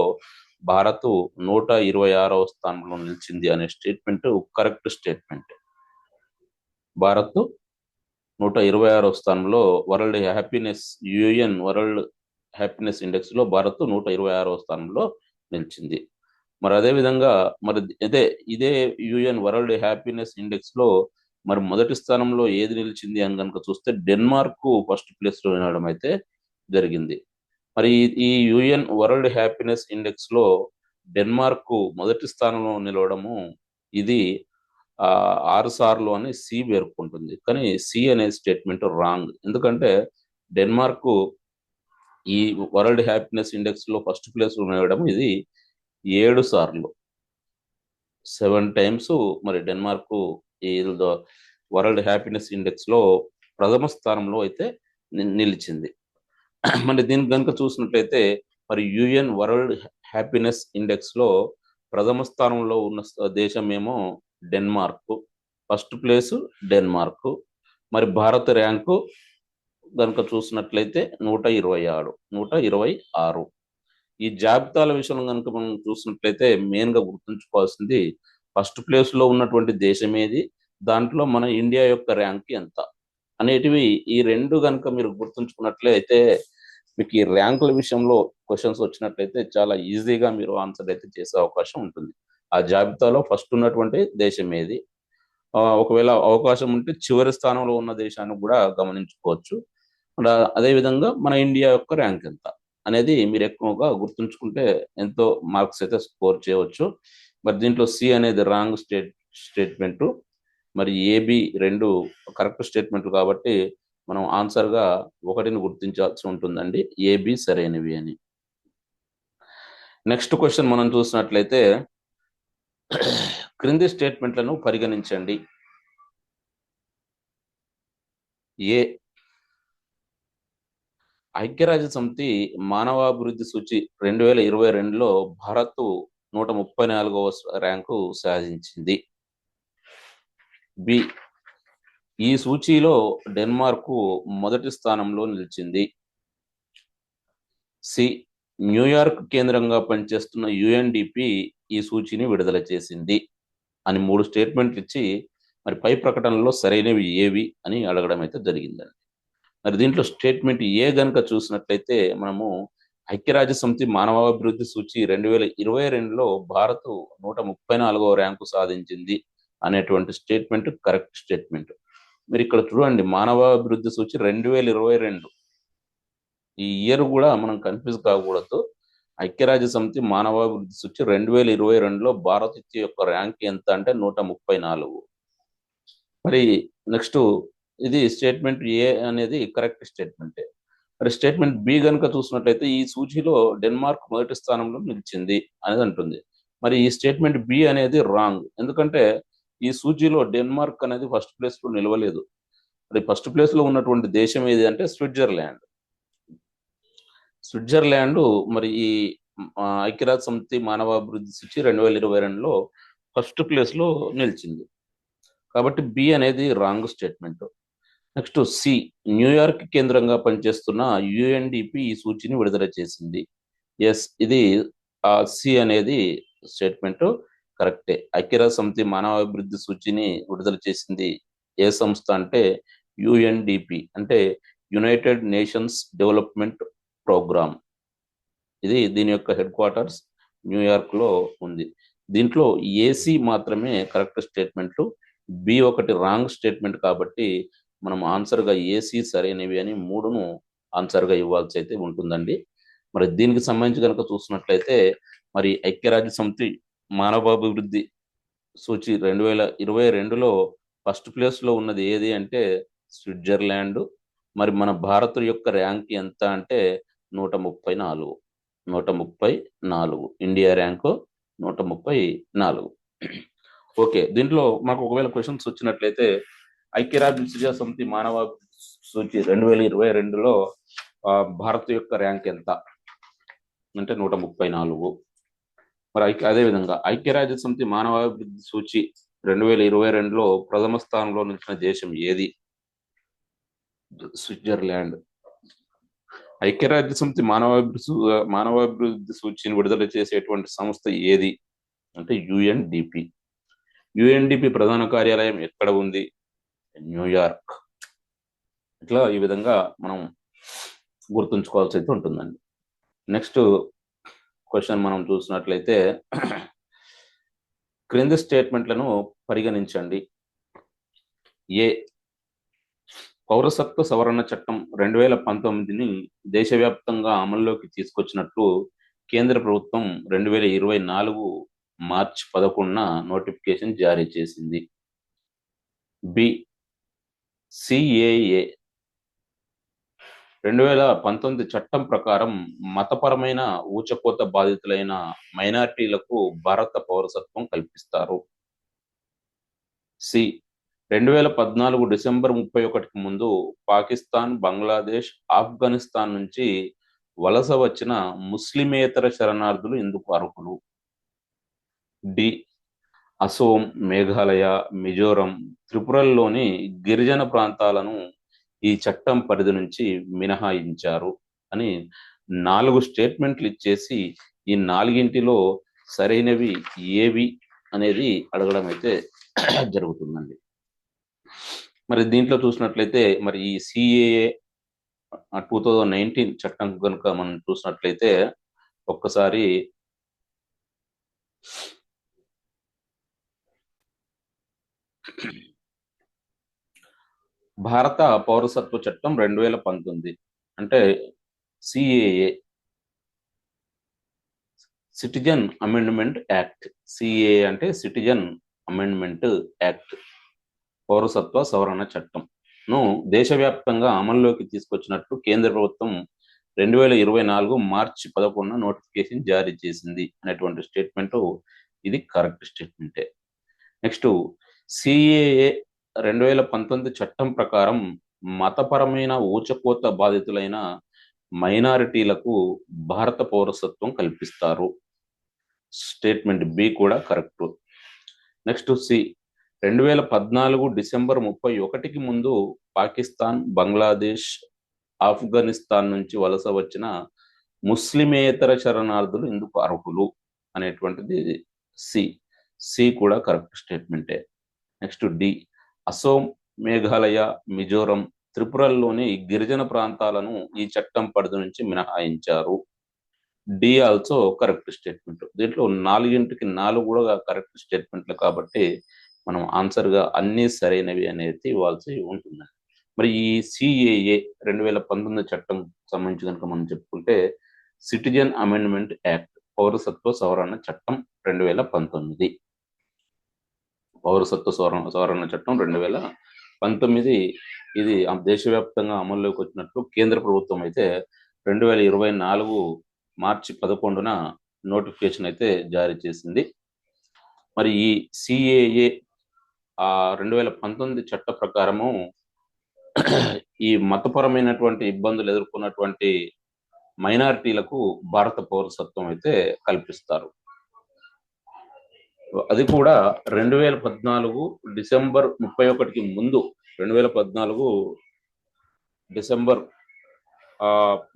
భారత్ 126వ స్థానంలో నిలిచింది అనే స్టేట్మెంట్ కరెక్ట్ స్టేట్మెంట్. భారత్ 126వ స్థానంలో world happiness UN world happiness index లో భారత్ 126వ స్థానంలో నిలిచింది. మరి అదేవిధంగా మరి ఇదే యుఎన్ వరల్డ్ హ్యాపీనెస్ ఇండెక్స్ లో మరి మొదటి స్థానంలో ఏది నిలిచింది అని కనుక చూస్తే డెన్మార్క్ ఫస్ట్ ప్లేస్ లో వినడం అయితే జరిగింది. మరి ఈ యుఎన్ వరల్డ్ హ్యాపీనెస్ ఇండెక్స్ లో డెన్మార్క్ మొదటి స్థానంలో నిలవడము ఇది 6 సార్లు అని సి పేర్కొంటుంది. కానీ సి అనే స్టేట్మెంట్ రాంగ్. ఎందుకంటే డెన్మార్క్ ఈ వరల్డ్ హ్యాపీనెస్ ఇండెక్స్ లో ఫస్ట్ ప్లేస్ లో నిలవడం ఇది 7 సార్లు, 7 టైమ్స్. మరి డెన్మార్క్ ఈ వరల్డ్ హ్యాపీనెస్ ఇండెక్స్ లో ప్రథమ స్థానంలో అయితే నిలిచింది. మరి దీనికి కనుక చూసినట్లయితే మరి యుఎన్ వరల్డ్ హ్యాపీనెస్ ఇండెక్స్ లో ప్రథమ స్థానంలో ఉన్న దేశం ఏమో డెన్మార్క్, ఫస్ట్ ప్లేస్ డెన్మార్క్. మరి భారత ర్యాంకు కనుక చూసినట్లయితే 126. ఈ జాబితాల విషయంలో కనుక మనం చూసినట్లయితే మెయిన్ గా గుర్తుంచుకోవాల్సింది ఫస్ట్ ప్లేస్ లో ఉన్నటువంటి దేశం ఏది, దాంట్లో మన ఇండియా యొక్క ర్యాంక్ ఎంత అనేటివి. ఈ రెండు కనుక మీరు గుర్తుంచుకున్నట్లయితే మీకు ఈ ర్యాంకుల విషయంలో క్వశ్చన్స్ వచ్చినట్లయితే చాలా ఈజీగా మీరు ఆన్సర్ అయితే చేసే అవకాశం ఉంటుంది. ఆ జాబితాలో ఫస్ట్ ఉన్నటువంటి దేశం ఏది, ఒకవేళ అవకాశం ఉంటే చివరి స్థానంలో ఉన్న దేశాన్ని కూడా గమనించుకోవచ్చు. అదేవిధంగా మన ఇండియా యొక్క ర్యాంక్ ఎంత అనేది మీరు ఎక్కువగా గుర్తుంచుకుంటే ఎంతో మార్క్స్ అయితే స్కోర్ చేయవచ్చు. మరి దీంట్లో సి అనేది రాంగ్ స్టేట్మెంట్, మరి ఏబి రెండు కరెక్ట్ స్టేట్మెంట్ కాబట్టి మనం ఆన్సర్ గా 1ని గుర్తించాల్సి ఉంటుందండి, ఏబి సరైనవి అని. నెక్స్ట్ క్వశ్చన్ మనం చూసినట్లయితే క్రింది స్టేట్మెంట్లను పరిగణించండి. ఏ, ఐక్యరాజ్య సమితి మానవాభివృద్ధి సూచి 2022లో భారత్ 134వ ర్యాంకు సాధించింది. బి, ఈ సూచీలో డెన్మార్క్ మొదటి స్థానంలో నిలిచింది. సి, న్యూయార్క్ కేంద్రంగా పనిచేస్తున్న యుఎన్డిపి ఈ సూచీని విడుదల చేసింది అని 3 స్టేట్మెంట్లు ఇచ్చి మరి పై ప్రకటనలో సరైనవి ఏవి అని అడగడం అయితే జరిగిందండి. మరి దీంట్లో స్టేట్మెంట్ ఏ గనుక చూసినట్లయితే మనము ఐక్యరాజ్య సమితి మానవాభివృద్ధి సూచి 2022లో భారత్ 134వ ర్యాంకు సాధించింది అనేటువంటి స్టేట్మెంట్ కరెక్ట్ స్టేట్మెంట్. మీరు ఇక్కడ చూడండి, మానవాభివృద్ధి సూచి 2022, ఈ ఇయర్ కూడా మనం కన్ఫ్యూజ్ కాకూడదు. ఐక్యరాజ్య సమితి మానవాభివృద్ధి సూచి 2022లో భారత్ యొక్క ర్యాంక్ ఎంత అంటే 134. మరి నెక్స్ట్ ఇది స్టేట్మెంట్ ఏ అనేది కరెక్ట్ స్టేట్మెంటే. మరి స్టేట్మెంట్ బి గనుక చూసినట్లయితే ఈ సూచీలో డెన్మార్క్ మొదటి స్థానంలో నిలిచింది అనేది అంటుంది. మరి ఈ స్టేట్మెంట్ బి అనేది రాంగ్. ఎందుకంటే ఈ సూచీలో డెన్మార్క్ అనేది ఫస్ట్ ప్లేస్ లో నిలవలేదు. మరి ఫస్ట్ ప్లేస్ లో ఉన్నటువంటి దేశం ఏది అంటే స్విట్జర్లాండ్. మరి ఈ ఐక్యరాజ్య సమితి మానవాభివృద్ధి సూచి 2022లో ఫస్ట్ ప్లేస్ లో నిలిచింది. కాబట్టి బి అనేది wrong statement. Next C, New York కేంద్రంగా పనిచేస్తున్న యుఎన్డిపి ఈ సూచిని విడుదల చేసింది. ఎస్, ఇది సి అనేది స్టేట్మెంట్ కరెక్టే. ఐక్యరాజ్య సమితి మానవాభివృద్ధి సూచిని విడుదల చేసింది ఏ సంస్థ అంటే యుఎన్డిపి, అంటే యునైటెడ్ నేషన్స్ డెవలప్మెంట్ ప్రోగ్రామ్. దీని యొక్క హెడ్ క్వార్టర్స్ న్యూయార్క్ లో ఉంది. దీంట్లో ఏసీ మాత్రమే కరెక్ట్ స్టేట్మెంట్లు, బి ఒకటి రాంగ్ స్టేట్మెంట్. కాబట్టి మనం ఆన్సర్ గా ఏసీ సరైనవి అని 3ను ఆన్సర్ గా ఇవ్వాల్సి అయితే ఉంటుందండి. మరి దీనికి సంబంధించి కనుక చూసినట్లయితే మరి ఐక్యరాజ్య సమితి మానవాభివృద్ధి సూచి 2022లో ఫస్ట్ ప్లేస్ లో ఉన్నది ఏది అంటే స్విట్జర్లాండ్. మరి మన భారత్ యొక్క ర్యాంక్ ఎంత అంటే 134. India rank 134. ఓకే, దీంట్లో మాకు ఒకవేళ క్వశ్చన్స్ వచ్చినట్లయితే ఐక్యరాజ్య సమితి మానవ సూచి 2022లో భారత్ యొక్క ర్యాంక్ ఎంత అంటే 134. మరి అదేవిధంగా ఐక్యరాజ్య సమితి మానవాభివృద్ధి సూచి 2022లో ప్రథమ స్థానంలో నిలిచిన దేశం ఏది? స్విట్జర్లాండ్. ఐక్యరాజ్య సమితి మానవాభివృద్ధి సూచిని విడుదల చేసేటువంటి సంస్థ ఏది అంటే యుఎన్డిపి. యుఎన్డిపి ప్రధాన కార్యాలయం ఎక్కడ ఉంది? న్యూయార్క్. ఇట్లా ఈ విధంగా మనం గుర్తుంచుకోవాల్సి అయితే ఉంటుందండి. నెక్స్ట్ క్వశ్చన్ మనం చూసినట్లయితే క్రింది స్టేట్మెంట్లను పరిగణించండి. ఏ పౌరసత్వ సవరణ చట్టం 2019ని దేశవ్యాప్తంగా అమల్లోకి తీసుకొచ్చినట్లు కేంద్ర ప్రభుత్వం 2024 మార్చి 11న నోటిఫికేషన్ జారీ చేసింది. బి సిఏఏ 2019 చట్టం ప్రకారం మతపరమైన ఊచకోత బాధితులైన మైనారిటీలకు భారత పౌరసత్వం కల్పిస్తారు. సి 2014 డిసెంబర్ 31కి ముందు పాకిస్తాన్, బంగ్లాదేశ్, ఆఫ్ఘనిస్తాన్ నుంచి వలస వచ్చిన ముస్లిమేతర శరణార్థులు ఇందుకు అర్హులు. డి అసోం, మేఘాలయ, మిజోరం, త్రిపురల్లోని గిరిజన ప్రాంతాలను ఈ చట్టం పరిధి నుంచి మినహాయించారు అని 4 స్టేట్మెంట్లు ఇచ్చేసి ఈ 4గింటిలో సరైనవి ఏవి అనేది అడగడం అయితే జరుగుతుందండి. మరి దీంట్లో చూసినట్లయితే మరి ఈ సిఏఏ 2019 చట్టం కనుక మనం చూసినట్లయితే ఒక్కసారి భారత పౌరసత్వ చట్టం 2019 అంటే CAA citizen amendment act. CAA అంటే సిటిజన్ అమెండ్మెంట్ యాక్ట్, పౌరసత్వ సవరణ చట్టంను దేశవ్యాప్తంగా అమల్లోకి తీసుకొచ్చినట్లు కేంద్ర ప్రభుత్వం 2024 మార్చి 11న నోటిఫికేషన్ జారీ చేసింది అనేటువంటి స్టేట్మెంట్ ఇది కరెక్ట్ స్టేట్మెంటే. నెక్స్ట్ సిఏఏ 2019 చట్టం ప్రకారం మతపరమైన ఊచకోత బాధితులైన మైనారిటీలకు భారత పౌరసత్వం కల్పిస్తారు. స్టేట్మెంట్ బి కూడా కరెక్ట్. నెక్స్ట్ సి 2014 డిసెంబర్ 31కి ముందు పాకిస్తాన్, బంగ్లాదేశ్, ఆఫ్ఘనిస్తాన్ నుంచి వలస వచ్చిన ముస్లిమేతర శరణార్థులు ఇందుకు అర్హులు అనేటువంటిది సి. సి కూడా కరెక్ట్ స్టేట్మెంటే. నెక్స్ట్ డి అసోం, మేఘాలయ, మిజోరం, త్రిపురల్లోని గిరిజన ప్రాంతాలను ఈ చట్టం పరిధి నుంచి మినహాయించారు. D also correct statement. దీంట్లో 4గింటికి 4 కూడా కరెక్ట్ స్టేట్మెంట్లు కాబట్టి మనం ఆన్సర్గా అన్ని సరైనవి అనేది ఇవ్వాల్సి ఉంటుంది. మరి ఈ సిఏఏ 2019 చట్టం సంబంధించి కనుక మనం చెప్పుకుంటే సిటిజన్ అమెండ్మెంట్ యాక్ట్, పౌరసత్వ సవరణ చట్టం 2019. పౌరసత్వ సవరణ చట్టం 2019 ఇది దేశవ్యాప్తంగా అమల్లోకి వచ్చినట్లు కేంద్ర ప్రభుత్వం అయితే 2024 మార్చి 11న నోటిఫికేషన్ అయితే జారీ చేసింది. మరి ఈ సిఏఏ 2019 చట్ట ప్రకారము ఈ మతపరమైనటువంటి ఇబ్బందులు ఎదుర్కొన్నటువంటి మైనారిటీలకు భారత పౌరసత్వం అయితే కల్పిస్తారు. అది కూడా 2014 డిసెంబర్ 31కి ముందు, 2014 డిసెంబర్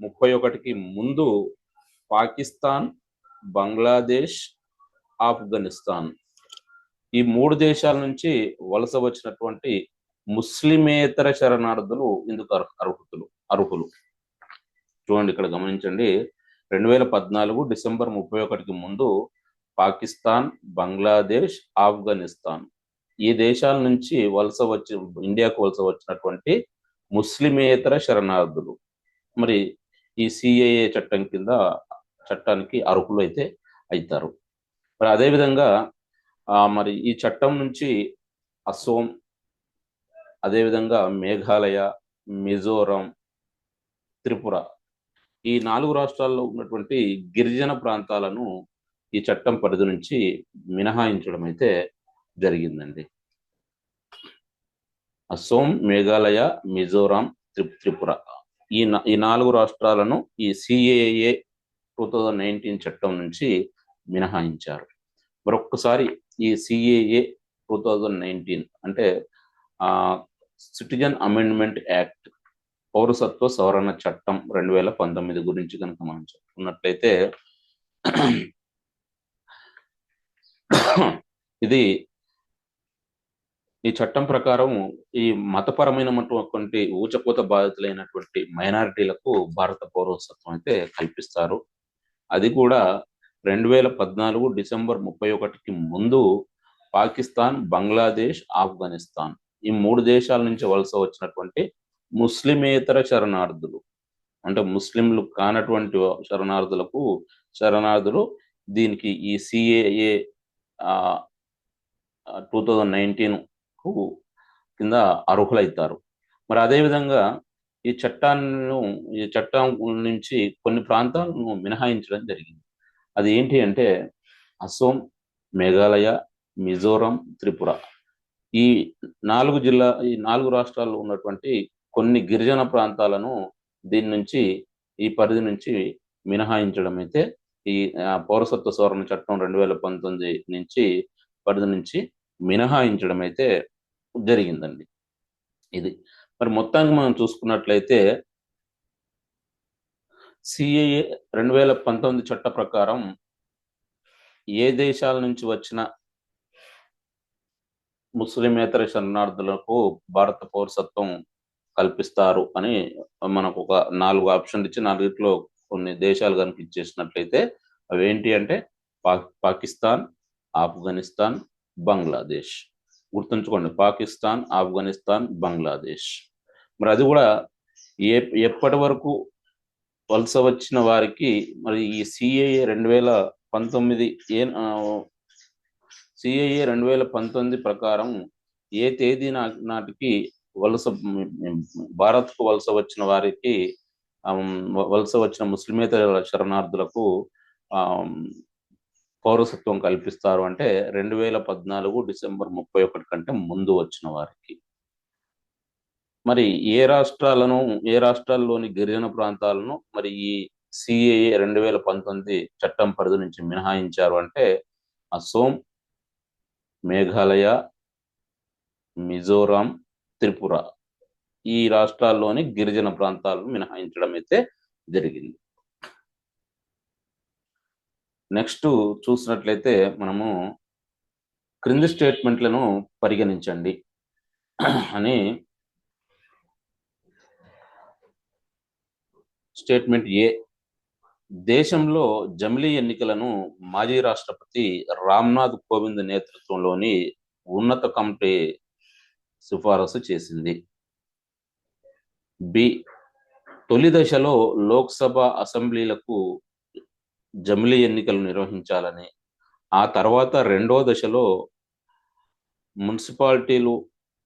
31కి ముందు పాకిస్తాన్, బంగ్లాదేశ్, ఆఫ్ఘనిస్తాన్ ఈ 3 దేశాల నుంచి వలస వచ్చినటువంటి ముస్లిమేతర శరణార్థులు ఇందుకు అర్హులు. చూడండి ఇక్కడ గమనించండి. 2014 డిసెంబర్ 31కి ముందు పాకిస్తాన్, బంగ్లాదేశ్, ఆఫ్ఘనిస్తాన్ ఈ దేశాల నుంచి ఇండియాకు వలస వచ్చినటువంటి ముస్లిమేతర శరణార్థులు మరి ఈ సిఏఏ చట్టం కింద చట్టానికి అర్హులు అయితే అవుతారు. మరి అదేవిధంగా మరి ఈ చట్టం నుంచి అసోం, అదేవిధంగా మేఘాలయ, మిజోరం, త్రిపుర ఈ 4 రాష్ట్రాల్లో ఉన్నటువంటి గిరిజన ప్రాంతాలను ఈ చట్టం పరిధి నుంచి మినహాయించడం అయితే జరిగిందండి. అసోం, మేఘాలయ, మిజోరాం, త్రిపుర ఈ 4 రాష్ట్రాలను ఈ సిఏఏ 2019 చట్టం నుంచి మినహాయించారు. మరొక్కసారి ఈ సిఏఏ 2019 అంటే సిటిజన్ అమెండ్మెంట్ యాక్ట్, పౌరసత్వ సవరణ చట్టం 2019 గురించి కనుక మనం చెప్పుకున్నట్లయితే ఈ చట్టం ప్రకారం ఈ మతపరమైనటువంటి ఊచకోత బాధితులైనటువంటి మైనారిటీలకు భారత పౌరసత్వం అయితే కల్పిస్తారు. అది కూడా 2014 డిసెంబర్ 31కి ముందు పాకిస్తాన్, బంగ్లాదేశ్, ఆఫ్ఘనిస్తాన్ ఈ 3 దేశాల నుంచి వలస వచ్చినటువంటి ముస్లిమేతర శరణార్థులు, అంటే ముస్లింలు కానటువంటి శరణార్థులు దీనికి ఈ సిఏఏ 2019 కు కింద అర్హులైతారు. మరి అదేవిధంగా ఈ చట్టం నుంచి కొన్ని ప్రాంతాలను మినహాయించడం జరిగింది. అది ఏంటి అంటే అసోం, మేఘాలయ, మిజోరం, త్రిపుర, ఈ ఈ 4 రాష్ట్రాల్లో ఉన్నటువంటి కొన్ని గిరిజన ప్రాంతాలను ఈ పరిధి నుంచి మినహాయించడం అయితే ఈ పౌరసత్వ సవరణ చట్టం 2019 నుంచి పరిధి నుంచి మినహాయించడం అయితే జరిగిందండి. ఇది మరి మొత్తానికి మనం చూసుకున్నట్లయితే సిఏఏ 2019 చట్ట ప్రకారం ఏ దేశాల నుంచి వచ్చిన ముస్లిమేతర శరణార్థులకు భారత పౌరసత్వం కల్పిస్తారు అని మనకు ఒక 4 ఆప్షన్లు ఇచ్చి 4ట్లో కొన్ని దేశాలు కనుక ఇచ్చేసినట్లయితే అవి ఏంటి అంటే పాకిస్తాన్, ఆఫ్ఘనిస్తాన్, బంగ్లాదేశ్. గుర్తుంచుకోండి, పాకిస్తాన్, ఆఫ్ఘనిస్తాన్, బంగ్లాదేశ్. మరి అది కూడా ఎప్పటి వరకు వలస వచ్చిన వారికి మరి ఈ సిఏఏ 2019 ప్రకారం ఏ తేదీ నాటికి భారత్కు వలస వచ్చిన వారికి వలస వచ్చిన ముస్లిమేతర శరణార్థులకు పౌరసత్వం కల్పిస్తారు అంటే 2014 డిసెంబర్ 31 కంటే ముందు వచ్చిన వారికి. మరి ఏ రాష్ట్రాల్లోని గిరిజన ప్రాంతాలను మరి ఈ సిఏఏ 2019 చట్టం పరిధి నుంచి మినహాయించారు అంటే అసోం, మేఘాలయ, మిజోరాం, త్రిపుర, ఈ రాష్ట్రాల్లోని గిరిజన ప్రాంతాలను మినహాయించడం అయితే జరిగింది. నెక్స్ట్ చూసినట్లయితే మనము క్రింది స్టేట్మెంట్లను పరిగణించండి అని. స్టేట్మెంట్ ఏ, దేశంలో జమిలీ ఎన్నికలను మాజీ రాష్ట్రపతి రామ్నాథ్ కోవింద్ నేతృత్వంలోని ఉన్నత కమిటీ సిఫారసు చేసింది. బి, తొలి దశలో లోక్సభ, అసెంబ్లీలకు జమిలీ ఎన్నికలు నిర్వహించాలని, ఆ తర్వాత రెండో దశలో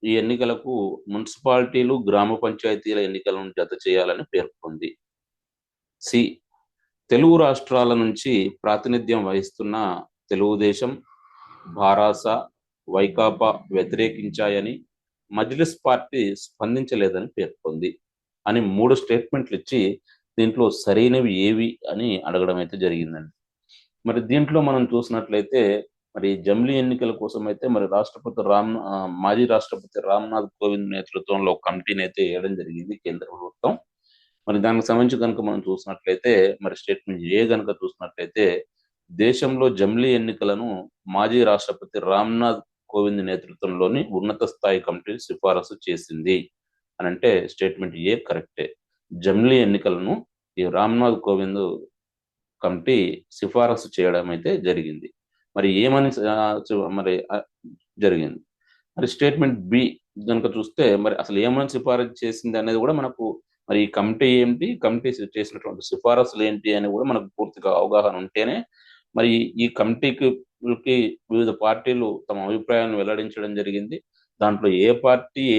ఈ ఎన్నికలకు మున్సిపాలిటీలు, గ్రామ పంచాయతీల ఎన్నికలను జత చేయాలని పేర్కొంది. సి, తెలుగు రాష్ట్రాల నుంచి ప్రాతినిధ్యం వహిస్తున్న తెలుగుదేశం, భారాస, వైకాపా వ్యతిరేకించాయని, మజ్లిస్ పార్టీ స్పందించలేదని పేర్కొంది అని 3 స్టేట్మెంట్లు ఇచ్చి దీంట్లో సరైనవి ఏవి అని అడగడం అయితే జరిగిందండి. మరి దీంట్లో మనం చూసినట్లయితే మరి జమిలీ ఎన్నికల కోసం అయితే మరి మాజీ రాష్ట్రపతి రామ్నాథ్ కోవింద్ నేతృత్వంలో కమిటీని అయితే వేయడం జరిగింది కేంద్ర ప్రభుత్వం. మరి దానికి సంబంధించి కనుక మనం చూసినట్లయితే మరి స్టేట్మెంట్ ఏ కనుక చూసినట్లయితే దేశంలో జమిలీ ఎన్నికలను మాజీ రాష్ట్రపతి రామ్నాథ్ కోవింద్ నేతృత్వంలోని ఉన్నత స్థాయి కమిటీ సిఫారసు చేసింది అని అంటే స్టేట్మెంట్ ఏ కరెక్టే. జమిలీ ఎన్నికలను ఈ రామ్నాథ్ కోవింద్ కమిటీ సిఫారసు చేయడం అయితే జరిగింది. మరి ఏమని జరిగింది. మరి స్టేట్మెంట్ బి కనుక చూస్తే మరి అసలు ఏమని సిఫారసు చేసింది అనేది కూడా మనకు, మరి ఈ కమిటీ ఏంటి, కమిటీ చేసినటువంటి సిఫారసులు ఏంటి అని కూడా మనకు పూర్తిగా అవగాహన ఉంటేనే మరి ఈ కమిటీకి వివిధ పార్టీలు తమ అభిప్రాయాన్ని వెల్లడించడం జరిగింది. దాంట్లో ఏ పార్టీ ఏ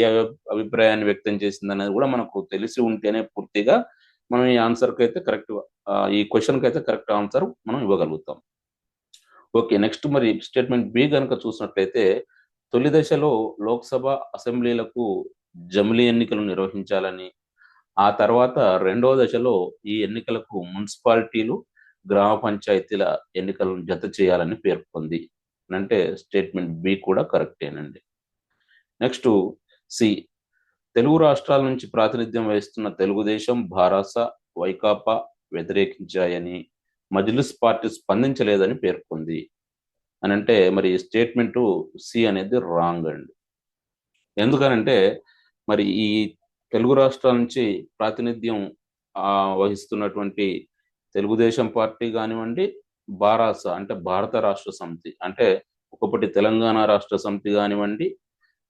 అభిప్రాయాన్ని వ్యక్తం చేసింది అనేది కూడా మనకు తెలిసి ఉంటేనే పూర్తిగా మనం ఈ ఆన్సర్కి అయితే ఈ క్వశ్చన్కి అయితే కరెక్ట్ ఆన్సర్ మనం ఇవ్వగలుగుతాం. ఓకే, నెక్స్ట్ మరి స్టేట్మెంట్ బి కనుక చూసినట్లయితే తొలి దశలో లోక్సభ, అసెంబ్లీలకు జమిలీ ఎన్నికలు నిర్వహించాలని, ఆ తర్వాత రెండో దశలో ఈ ఎన్నికలకు మున్సిపాలిటీలు, గ్రామ పంచాయతీల ఎన్నికలను జత చేయాలని పేర్కొంది అంటే స్టేట్మెంట్ బి కూడా కరెక్టేనండి. నెక్స్ట్ సి, తెలుగు రాష్ట్రాల నుంచి ప్రాతినిధ్యం వహిస్తున్న తెలుగుదేశం, భారాస, వైకాపా వ్యతిరేకించాయని, మజ్లిస్ పార్టీ స్పందించలేదని పేర్కొంది అని అంటే మరి స్టేట్మెంట్ సి అనేది రాంగ్ అండి. ఎందుకనంటే మరి ఈ తెలుగు రాష్ట్రాల నుంచి ప్రాతినిధ్యం వహిస్తున్నటువంటి తెలుగుదేశం పార్టీ కానివ్వండి, భారాస అంటే భారత రాష్ట్ర సమితి అంటే ఒకటి తెలంగాణ రాష్ట్ర సమితి కానివ్వండి,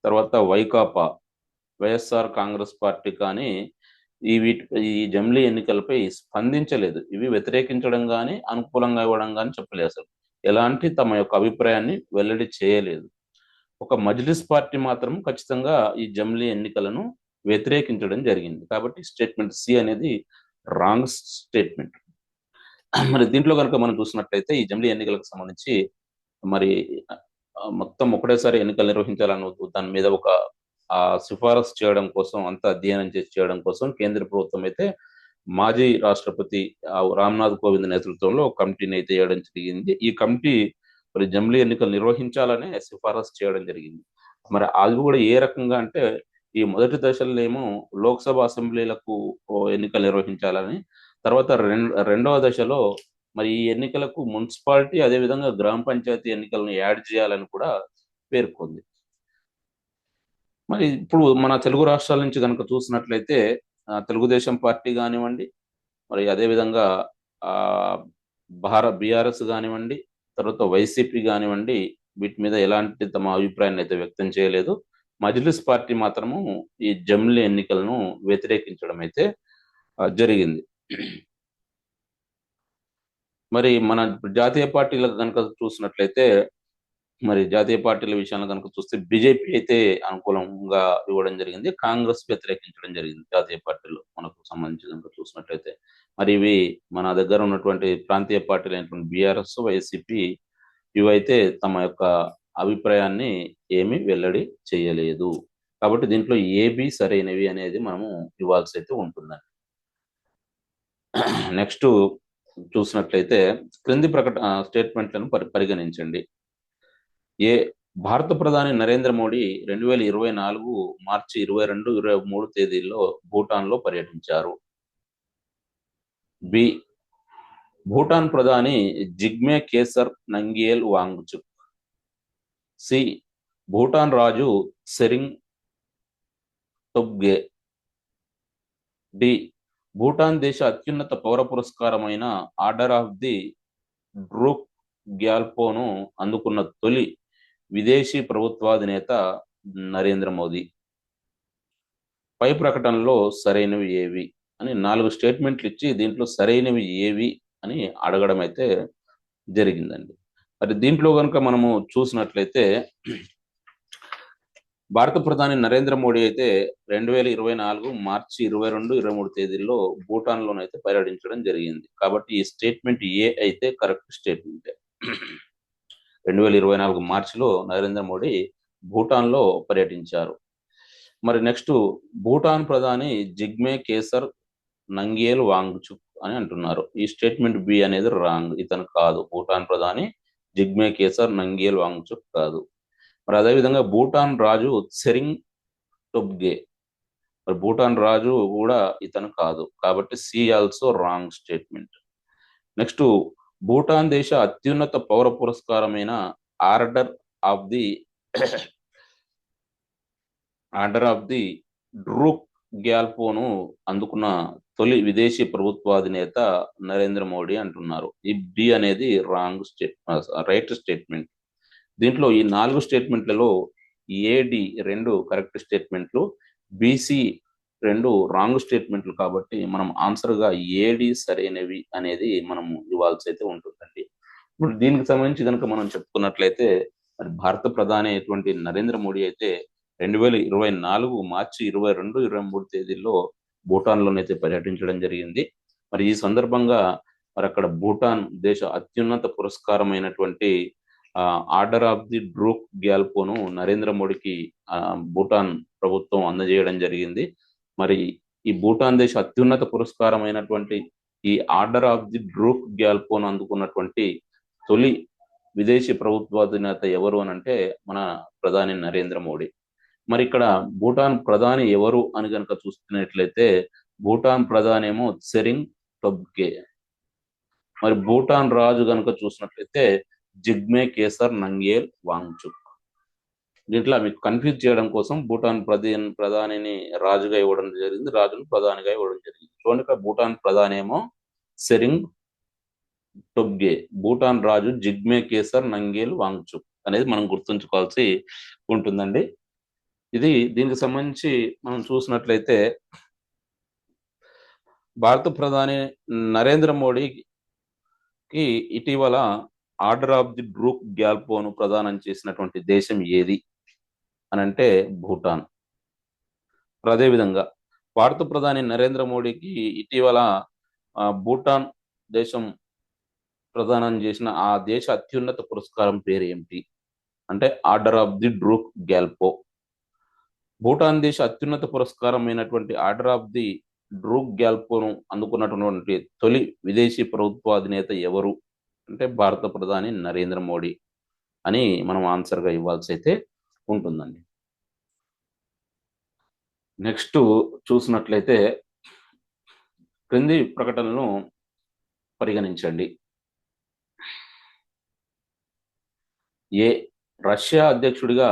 తర్వాత వైకాపా, వైఎస్ఆర్ కాంగ్రెస్ పార్టీ కానీ ఈ జమిలీ ఎన్నికలపై స్పందించలేదు. ఇవి వ్యతిరేకించడం కానీ అనుకూలంగా ఇవ్వడం కానీ చెప్పలేదు. అసలు ఎలాంటి తమ యొక్క అభిప్రాయాన్ని వెల్లడి చేయలేదు. ఒక మజ్లిస్ పార్టీ మాత్రం ఖచ్చితంగా ఈ జమిలీ ఎన్నికలను వ్యతిరేకించడం జరిగింది. కాబట్టి స్టేట్మెంట్ సి అనేది రాంగ్ స్టేట్మెంట్. మరి దీంట్లో కనుక మనం చూసినట్లయితే ఈ జమిలీ ఎన్నికలకు సంబంధించి మరి మొత్తం ఒకటేసారి ఎన్నికలు నిర్వహించాలని దాని మీద ఒక సిఫారసు చేయడం కోసం, అంతా అధ్యయనం చేసి చేయడం కోసం కేంద్ర ప్రభుత్వం అయితే మాజీ రాష్ట్రపతి రామ్నాథ్ కోవింద్ నేతృత్వంలో ఒక కమిటీని అయితే వేయడం జరిగింది. ఈ కమిటీ మరి జమిలీ ఎన్నికలు నిర్వహించాలనే సిఫారసు చేయడం జరిగింది. మరి అది కూడా ఏ రకంగా అంటే ఈ మొదటి దశలో ఏమో లోక్సభ అసెంబ్లీలకు ఎన్నికలు నిర్వహించాలని, తర్వాత రెండవ దశలో మరి ఈ ఎన్నికలకు మున్సిపాలిటీ అదేవిధంగా గ్రామ పంచాయతీ ఎన్నికలను యాడ్ చేయాలని కూడా పేర్కొంది. మరి ఇప్పుడు మన తెలుగు రాష్ట్రాల నుంచి కనుక చూసినట్లయితే తెలుగుదేశం పార్టీ కానివ్వండి, మరి అదేవిధంగా బీఆర్ఎస్ కానివ్వండి, తర్వాత వైసీపీ కానివ్వండి, వీటి మీద ఎలాంటి తమ అభిప్రాయాన్ని అయితే వ్యక్తం చేయలేదు. మజ్లిస్ పార్టీ మాత్రము ఈ జమిలీ ఎన్నికలను వ్యతిరేకించడం అయితే జరిగింది. మరి మన జాతీయ పార్టీలకు కనుక చూసినట్లయితే, మరి జాతీయ పార్టీల విషయాన్ని కనుక చూస్తే బీజేపీ అయితే అనుకూలంగా ఇవ్వడం జరిగింది, కాంగ్రెస్ వ్యతిరేకించడం జరిగింది. జాతీయ పార్టీలు మనకు సంబంధించి కనుక చూసినట్లయితే మరి ఇవి మన దగ్గర ఉన్నటువంటి ప్రాంతీయ పార్టీలు అయినటువంటి బీఆర్ఎస్, వైసీపీ ఇవైతే తమ యొక్క అభిప్రాయాన్ని ఏమీ వెల్లడి చేయలేదు. కాబట్టి దీంట్లో ఏబి సరైనవి అనేది మనము ఇవ్వాల్సి అయితే ఉంటుందండి. నెక్స్ట్ చూసినట్లయితే క్రింది స్టేట్మెంట్లను పరిగణించండి. భారత ప్రధాని నరేంద్ర మోడీ 2024 మార్చి 22, 23 తేదీల్లో భూటాన్లో పర్యటించారు. బి. భూటాన్ ప్రధాని జిగ్మే కేసర్ నంగియల్ వాంగ్చుక్. సి. భూటాన్ రాజు సెరింగ్ టొబ్గే. డి. భూటాన్ దేశ అత్యున్నత పౌర పురస్కారమైన ఆర్డర్ ఆఫ్ ది డ్రూక్ గ్యాల్పోను అందుకున్న తొలి విదేశీ ప్రభుత్వాధినేత నరేంద్ర మోదీ. పై ప్రకటనలో సరైనవి ఏవి అని 4 స్టేట్మెంట్లు ఇచ్చి దీంట్లో సరైనవి ఏవి అని అడగడం అయితే జరిగిందండి. మరి దీంట్లో కనుక మనము చూసినట్లయితే భారత ప్రధాని నరేంద్ర మోడీ అయితే 2024 మార్చి 22, 23 తేదీల్లో భూటాన్లోనైతే పర్యటించడం జరిగింది. కాబట్టి ఈ స్టేట్మెంట్ ఏ అయితే కరెక్ట్ స్టేట్మెంట్. 2024 మార్చిలో నరేంద్ర మోడీ భూటాన్లో పర్యటించారు. మరి నెక్స్ట్ భూటాన్ ప్రధాని జిగ్మే కేసర్ నంగియల్ వాంగ్చుక్ అని అంటున్నారు. ఈ స్టేట్మెంట్ బి అనేది రాంగ్, ఇతను కాదు. భూటాన్ ప్రధాని జిగ్మే కేసర్ నంగియల్ వాంగ్చుక్ కాదు. మరి అదేవిధంగా భూటాన్ రాజు సెరింగ్ టొబ్గే, మరి భూటాన్ రాజు కూడా ఇతను కాదు. కాబట్టి C also wrong statement. Next Bhutan దేశ అత్యున్నత పౌర పురస్కారమైన ఆర్డర్ ఆఫ్ ది డ్రూక్ గ్యాల్పోను అందుకున్న తొలి విదేశీ ప్రభుత్వాధినేత నరేంద్ర మోడీ అంటున్నారు. ఈ డి అనేది రైట్ స్టేట్మెంట్. దీంట్లో ఈ 4 స్టేట్మెంట్లలో ఏడి 2 కరెక్ట్ స్టేట్మెంట్లు, బీసీ 2 రాంగ్ స్టేట్మెంట్లు. కాబట్టి మనం ఆన్సర్గా ఏడి సరైనవి అనేది మనం ఇవ్వాల్సి అయితే ఉంటుందండి. ఇప్పుడు దీనికి సంబంధించి కనుక మనం చెప్పుకున్నట్లయితే మరి భారత ప్రధాని అయినటువంటి నరేంద్ర మోడీ అయితే 2024 మార్చి 22, 23 తేదీల్లో భూటాన్లోనైతే పర్యటించడం జరిగింది. మరి ఈ సందర్భంగా మరి అక్కడ భూటాన్ దేశ అత్యున్నత పురస్కారమైనటువంటి order of the Druk గ్యాల్పోను Narendra మోడీకి భూటాన్ ప్రభుత్వం అందజేయడం జరిగింది. మరి ఈ భూటాన్ దేశ అత్యున్నత పురస్కారమైనటువంటి ఈ ఆర్డర్ ఆఫ్ ది డ్రూక్ గ్యాల్పోను అందుకున్నటువంటి తొలి విదేశీ ప్రభుత్వాధినేత ఎవరు అని అంటే మన ప్రధాని నరేంద్ర మోడీ. మరి ఇక్కడ భూటాన్ ప్రధాని ఎవరు అని కనుక చూస్తున్నట్లయితే భూటాన్ ప్రధాని ఏమో సెరింగ్ టొబ్గే. మరి భూటాన్ రాజు కనుక చూసినట్లయితే జిగ్మే కేసర్ నంగియల్ వాంగ్చుక్. దీంట్లో మీకు కన్ఫ్యూజ్ చేయడం కోసం భూటాన్ ప్రధానిని రాజుగా ఇవ్వడం జరిగింది, రాజును ప్రధానిగా ఇవ్వడం జరిగింది. చూడండి, భూటాన్ ప్రధాని ఏమో సెరింగ్ టొబ్గే, భూటాన్ రాజు జిగ్మే కేసర్ నంగియల్ వాంగ్చుక్ అనేది మనం గుర్తుంచుకోవాల్సి ఉంటుందండి. దీనికి సంబంధించి మనం చూసినట్లయితే భారత ప్రధాని నరేంద్ర మోడీకి ఇటీవల ఆర్డర్ ఆఫ్ ది డ్రూక్ గ్యాల్పోను ప్రదానం చేసినటువంటి దేశం ఏది అని అంటే భూటాన్. అదేవిధంగా భారత ప్రధాని నరేంద్ర మోడీకి ఇటీవల భూటాన్ దేశం ప్రదానం చేసిన ఆ దేశ అత్యున్నత పురస్కారం పేరు ఏమిటి అంటే order of the Druk Gyalpo. Bhutan దేశ అత్యున్నత పురస్కారమైనటువంటి ఆర్డర్ ఆఫ్ ది డ్రూక్ గ్యాల్పోను అందుకున్నటువంటి తొలి విదేశీ ప్రభుత్వ అధినేత ఎవరు అంటే భారత ప్రధాని నరేంద్ర మోడీ అని మనం ఆన్సర్గా ఇవ్వాల్సి అయితే ఉంటుందండి. నెక్స్ట్ చూసినట్లయితే క్రింది ప్రకటనను పరిగణించండి. ఏ రష్యా అధ్యక్షుడిగా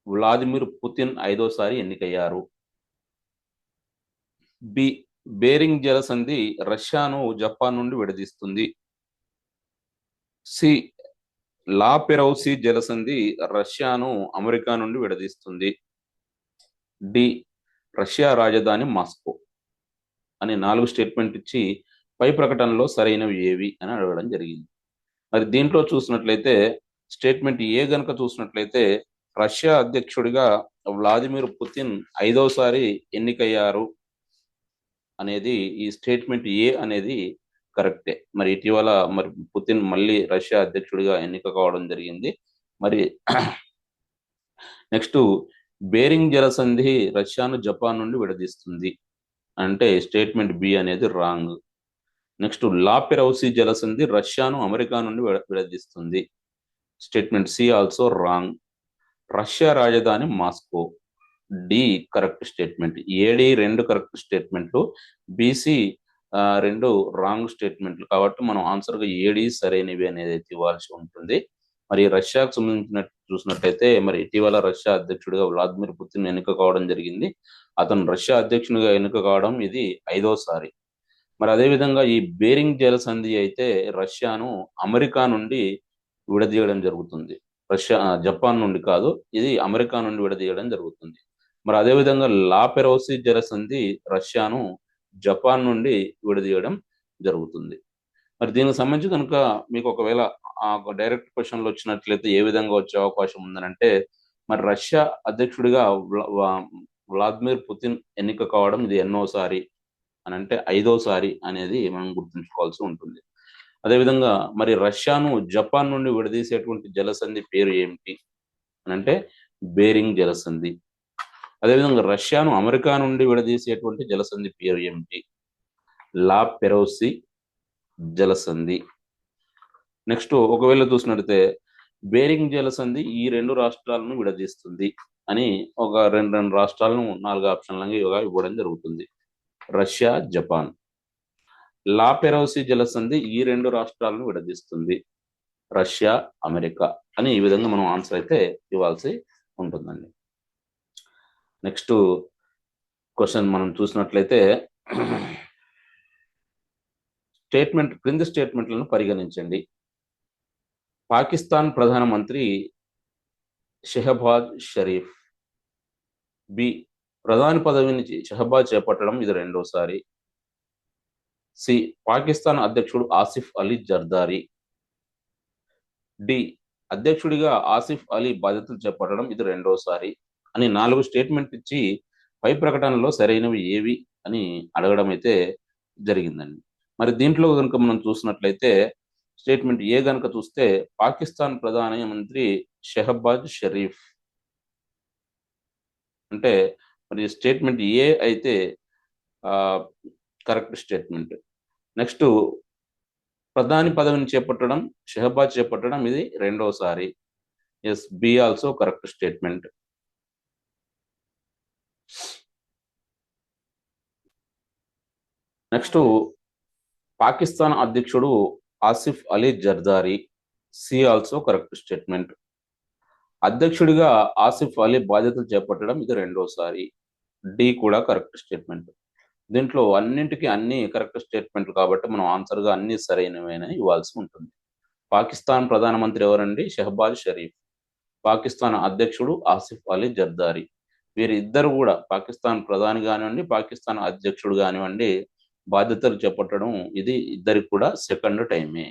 వ్లాదిమిర్ పుతిన్ 5వసారి ఎన్నికయ్యారు. బి బేరింగ్ జలసంధి రష్యాను జపాన్ నుండి విడదీస్తుంది. సి లా పెరౌసి జలసంధి రష్యాను అమెరికా నుండి విడదీస్తుంది. డి రష్యా రాజధాని మాస్కో అని 4 స్టేట్మెంట్ ఇచ్చి పై ప్రకటనలో సరైనవి ఏవి అని అడగడం జరిగింది. మరి దీంట్లో చూసినట్లయితే స్టేట్మెంట్ ఏ గనక చూసినట్లయితే రష్యా అధ్యక్షుడిగా వ్లాదిమిర్ పుతిన్ 5వసారి ఎన్నికయ్యారు అనేది ఈ స్టేట్మెంట్ ఏ అనేది కరెక్టే. మరి ఇటీవల మరి పుతిన్ మళ్ళీ రష్యా అధ్యక్షుడిగా ఎన్నిక కావడం జరిగింది. మరి నెక్స్ట్ బేరింగ్ జలసంధి రష్యాను జపాన్ నుండి విడదీస్తుంది అంటే స్టేట్మెంట్ బి అనేది రాంగ్. నెక్స్ట్ లా పెరౌసి జలసంధి రష్యాను అమెరికా నుండి విడదీస్తుంది statement C also wrong. Russia రాజధాని Moscow D correct statement. AD 2 correct స్టేట్మెంట్లు, బీసీ 2 రాంగ్ స్టేట్మెంట్లు కాబట్టి మనం ఆన్సర్గా ఏడి సరైనవి అనేది అయితే ఇవ్వాల్సి ఉంటుంది. మరి రష్యాకు సంబంధించినట్టు చూసినట్టయితే మరి ఇటీవల రష్యా అధ్యక్షుడిగా వ్లాదిమిర్ పుతిన్ ఎన్నిక కావడం జరిగింది. అతను రష్యా అధ్యక్షునిగా ఎన్నిక కావడం ఇది 5వసారి. మరి అదేవిధంగా ఈ బేరింగ్ జలసంధి అయితే రష్యాను అమెరికా నుండి విడదీయడం జరుగుతుంది. జపాన్ నుండి కాదు, ఇది అమెరికా నుండి విడదీయడం జరుగుతుంది. మరి అదేవిధంగా లా పెరౌసి జలసంధి రష్యాను జపాన్ నుండి విడదీయడం జరుగుతుంది. మరి దీనికి సంబంధించి కనుక మీకు ఒకవేళ డైరెక్ట్ క్వశ్చన్లు వచ్చినట్లయితే ఏ విధంగా వచ్చే అవకాశం ఉందనంటే మరి రష్యా అధ్యక్షుడిగా వ్లాదిమిర్ పుతిన్ ఎన్నిక కావడం ఇది ఎన్నోసారి అని అంటే 5వసారి అనేది మనం గుర్తుంచుకోవాల్సి ఉంటుంది. అదేవిధంగా మరి రష్యాను జపాన్ నుండి విడదీసేటువంటి జలసంధి పేరు ఏమిటి అని అంటే బేరింగ్ జలసంధి. అదేవిధంగా రష్యాను అమెరికా నుండి విడదీసేటువంటి జలసంధి పేరు ఏమిటి లా పెరౌసి జలసంధి. నెక్స్ట్ ఒకవేళ చూసినట్లయితే బేరింగ్ జలసంధి ఈ 2 రాష్ట్రాలను విడదీస్తుంది అని ఒక 2 రాష్ట్రాలను 4 ఆప్షన్లుగా ఇవ్వడం జరుగుతుంది. Russia Japan. లా పెరౌసి జలసంధి ఈ 2 రాష్ట్రాలను విడదీస్తుంది రష్యా అమెరికా అని ఈ విధంగా మనం ఆన్సర్ అయితే ఇవ్వాల్సి ఉంటుందండి. నెక్స్ట్ క్వశ్చన్ మనం చూసినట్లయితే క్రింది స్టేట్మెంట్లను పరిగణించండి. పాకిస్తాన్ ప్రధానమంత్రి షెహబాజ్ షరీఫ్. బి ప్రధాని పదవిని షెహబాజ్ చేపట్టడం ఇది 2వసారి. సి పాకిస్తాన్ అధ్యక్షుడు ఆసిఫ్ అలీ జర్దారీ. డి అధ్యక్షుడిగా ఆసిఫ్ అలీ బాధ్యతలు చేపట్టడం ఇది 2వసారి అని 4 స్టేట్మెంట్ ఇచ్చి పై ప్రకటనలో సరైనవి ఏవి అని అడగడం అయితే జరిగిందండి. మరి దీంట్లో కనుక మనం చూసినట్లయితే స్టేట్మెంట్ ఏ గనుక చూస్తే పాకిస్తాన్ ప్రధానమంత్రి షెహబాజ్ షరీఫ్ అంటే మరి స్టేట్మెంట్ ఏ అయితే కరెక్ట్ స్టేట్మెంట్. నెక్స్ట్ ప్రధాని పదవిని చేపట్టడం షెహబాజ్ చేపట్టడం ఇది 2వసారి. Yes B also correct statement. Next Pakistan అధ్యక్షుడు Asif Ali Zardari. C also correct statement. అధ్యక్షుడిగా ఆసిఫ్ అలీ బాధ్యతలు చేపట్టడం ఇది 2వసారి. డి కూడా కరెక్ట్ స్టేట్మెంట్. దీంట్లో అన్నింటికి అన్ని కరెక్ట్ స్టేట్మెంట్లు కాబట్టి మనం ఆన్సర్గా అన్ని సరైనవైన ఇవ్వాల్సి ఉంటుంది. పాకిస్తాన్ ప్రధానమంత్రి ఎవరండి షెహబాజ్ షరీఫ్. పాకిస్తాన్ అధ్యక్షుడు ఆసిఫ్ అలీ జర్దారి. వీరిద్దరు కూడా పాకిస్తాన్ ప్రధాని కానివ్వండి, పాకిస్తాన్ అధ్యక్షుడు కానివ్వండి బాధ్యతలు చేపట్టడం ఇది ఇద్దరికి కూడా సెకండ్ టైమే.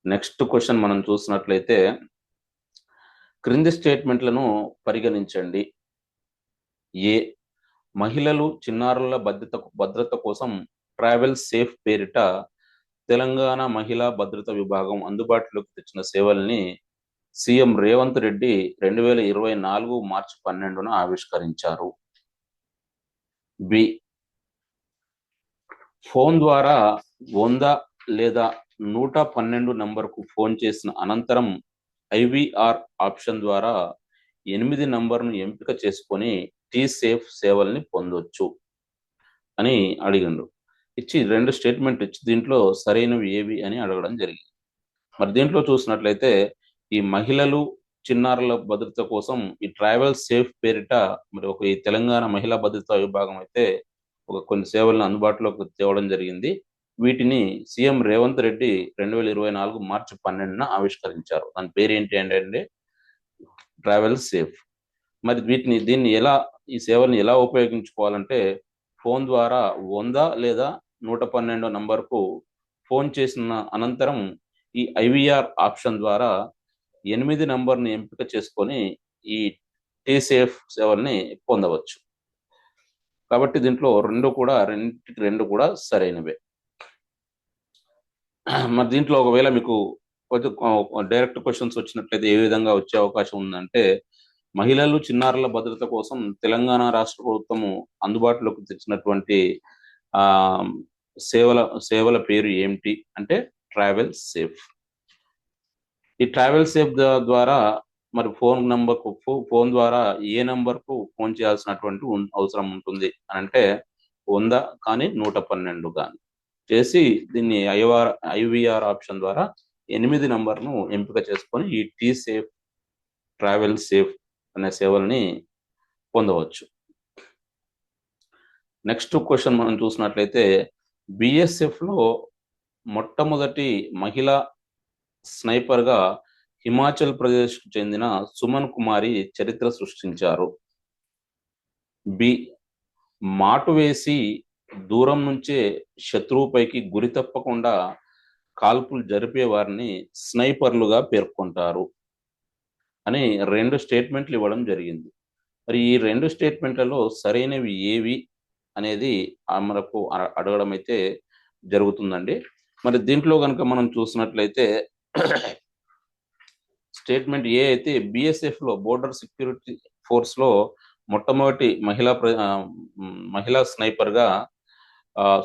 నెక్స్ట్ క్వశ్చన్ మనం చూసినట్లయితే క్రింది స్టేట్మెంట్లను పరిగణించండి. ఏ, మహిళలు చిన్నారుల భద్రత కోసం ట్రావెల్ సేఫ్ పేరిట తెలంగాణ మహిళా భద్రత విభాగం అందుబాటులోకి తెచ్చిన సేవల్ని సీఎం రేవంత్ రెడ్డి 2024 మార్చి 12న ఆవిష్కరించారు. బి, ఫోన్ ద్వారా 100 లేదా 112 నంబర్కు ఫోన్ చేసిన అనంతరం ఐవీఆర్ ఆప్షన్ ద్వారా 8 నంబర్ను ఎంపిక చేసుకొని టీ సేఫ్ సేవల్ని పొందొచ్చు అని అడిగిండు. ఇచ్చి 2 స్టేట్మెంట్ ఇచ్చి దీంట్లో సరైనవి ఏవి అని అడగడం జరిగింది. మరి దీంట్లో చూసినట్లయితే ఈ మహిళలు చిన్నారుల భద్రత కోసం ఈ ట్రావెల్ సేఫ్ పేరిట మరి ఈ తెలంగాణ మహిళా భద్రతా విభాగం అయితే కొన్ని సేవలను అందుబాటులోకి తేవడం జరిగింది. వీటిని సీఎం రేవంత్ రెడ్డి 2024 మార్చి 12న ఆవిష్కరించారు. దాని పేరు ఏంటి అంటే ట్రావెల్ సేఫ్. మరి దీన్ని ఈ సేవల్ని ఎలా ఉపయోగించుకోవాలంటే ఫోన్ ద్వారా 100 లేదా 112 నంబర్కు ఫోన్ చేసిన అనంతరం ఈ ఐవీఆర్ ఆప్షన్ ద్వారా 8 నంబర్ని ఎంపిక చేసుకొని ఈ టీ సేఫ్ సేవల్ని పొందవచ్చు. కాబట్టి దీంట్లో రెండు కూడా సరైనవే. మరి దీంట్లో ఒకవేళ మీకు డైరెక్ట్ క్వశ్చన్స్ వచ్చినట్లయితే ఏ విధంగా వచ్చే అవకాశం ఉందంటే మహిళలు చిన్నారుల భద్రత కోసం తెలంగాణ రాష్ట్ర ప్రభుత్వము అందుబాటులోకి తెచ్చినటువంటి సేవల పేరు ఏమిటి అంటే ట్రావెల్ సేఫ్. ఈ ట్రావెల్ సేఫ్ ద్వారా మరి ఫోన్ ద్వారా ఏ నంబర్కు ఫోన్ చేయాల్సినటువంటి అవసరం ఉంటుంది అని అంటే 100 కానీ 112 కానీ చేసి దీన్ని ఐవీఆర్ ఆప్షన్ ద్వారా 8 నంబర్ను ఎంపిక చేసుకొని ఈ టీ సేఫ్ ట్రావెల్ సేఫ్ అనే సేవల్ని పొందవచ్చు. నెక్స్ట్ క్వశ్చన్ మనం చూసినట్లయితే బిఎస్ఎఫ్ లో మొట్టమొదటి మహిళా స్నైపర్గా హిమాచల్ ప్రదేశ్ కు చెందిన సుమన్ కుమారి చరిత్ర సృష్టించారు. బి, మాటు వేసి దూరం నుంచే శత్రువుపైకి గురి తప్పకుండా కాల్పులు జరిపే వారిని స్నైపర్లుగా పేర్కొంటారు అని 2 స్టేట్మెంట్లు ఇవ్వడం జరిగింది. మరి ఈ 2 స్టేట్మెంట్లలో సరైనవి ఏవి అనేది మనకు అడగడం అయితే జరుగుతుందండి. మరి దీంట్లో కనుక మనం చూసినట్లయితే స్టేట్మెంట్ ఏ అయితే బిఎస్ఎఫ్ లో బోర్డర్ సెక్యూరిటీ ఫోర్స్ లో మొట్టమొదటి మహిళా స్నైపర్ గా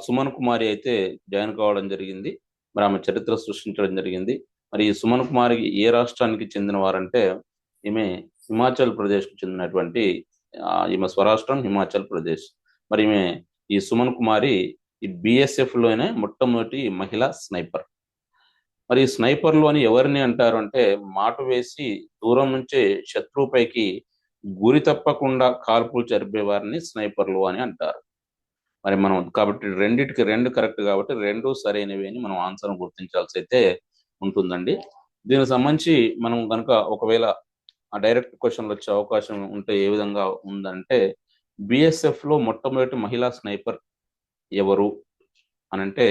సుమన్ కుమారి అయితే జాయిన్ కావడం జరిగింది. మరి ఆమె చరిత్ర సృష్టించడం జరిగింది. మరి ఈ సుమన్ కుమారి ఏ రాష్ట్రానికి చెందిన వారంటే ఈమె హిమాచల్ ప్రదేశ్ కు చెందినటువంటి ఈమె స్వరాష్ట్రం హిమాచల్ ప్రదేశ్. మరి ఈ సుమన్ కుమారి ఈ బిఎస్ఎఫ్ లోనే మొట్టమొదటి మహిళా స్నైపర్. మరి ఈ స్నైపర్లు అని ఎవరిని అంటారు అంటే మాటు వేసి దూరం నుంచే శత్రువుపైకి గురి తప్పకుండా కాల్పులు జరిపే వారిని స్నైపర్లు అని అంటారు. మరి మనం కాబట్టి 2 కరెక్ట్ కాబట్టి 2 సరైనవి అని మనం ఆన్సర్ గుర్తించాల్సి అయితే ఉంటుందండి. దీనికి సంబంధించి మనం కనుక ఒకవేళ డైరెక్ట్ క్వశ్చన్లు వచ్చే అవకాశం ఉంటే ఏ విధంగా ఉందంటే బిఎస్ఎఫ్ లో మొట్టమొదటి మహిళా స్నైపర్ ఎవరు అనంటే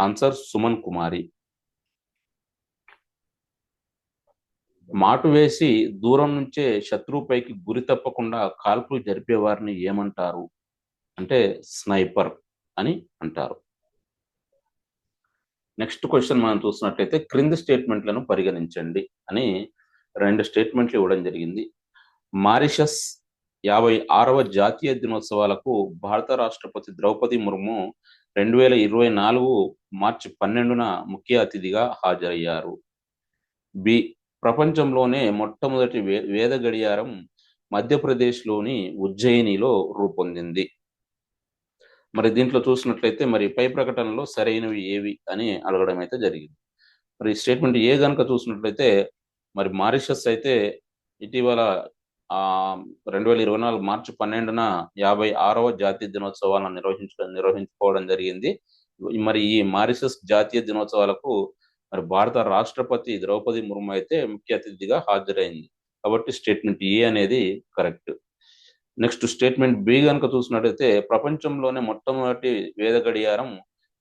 ఆన్సర్ సుమన్ కుమారి. మాటు వేసి దూరం నుంచే శత్రువుపైకి గురి తప్పకుండా కాల్పులు జరిపే వారిని ఏమంటారు అంటే స్నైపర్ అని అంటారు. నెక్స్ట్ క్వశ్చన్ మనం చూసినట్లయితే క్రింది స్టేట్మెంట్లను పరిగణించండి అని 2 స్టేట్మెంట్లు ఇవ్వడం జరిగింది. మారిషస్ 56వ జాతీయ దినోత్సవాలకు భారత రాష్ట్రపతి ద్రౌపది ముర్ము 2024 మార్చి 12న ముఖ్య అతిథిగా హాజరయ్యారు. బి, ప్రపంచంలోనే మొట్టమొదటి వేద గడియారం మధ్యప్రదేశ్లోని ఉజ్జయినిలో రూపొందింది. మరి దీంట్లో చూసినట్లయితే మరి పై ప్రకటనలో సరైనవి ఏవి అని అడగడం అయితే జరిగింది. మరి స్టేట్మెంట్ ఏ గనుక చూసినట్లయితే మరి మారిషస్ అయితే ఇటీవల 2024 మార్చి 12న 56వ జాతీయ దినోత్సవాలను నిర్వహించుకోవడం జరిగింది. మరి ఈ మారిషస్ జాతీయ దినోత్సవాలకు మరి భారత రాష్ట్రపతి ద్రౌపది ముర్ము అయితే ముఖ్య అతిథిగా హాజరైంది. కాబట్టి స్టేట్మెంట్ ఏ అనేది కరెక్ట్. నెక్స్ట్ స్టేట్మెంట్ బి కనుక చూసినట్టయితే ప్రపంచంలోనే మొట్టమొదటి వేద గడియారం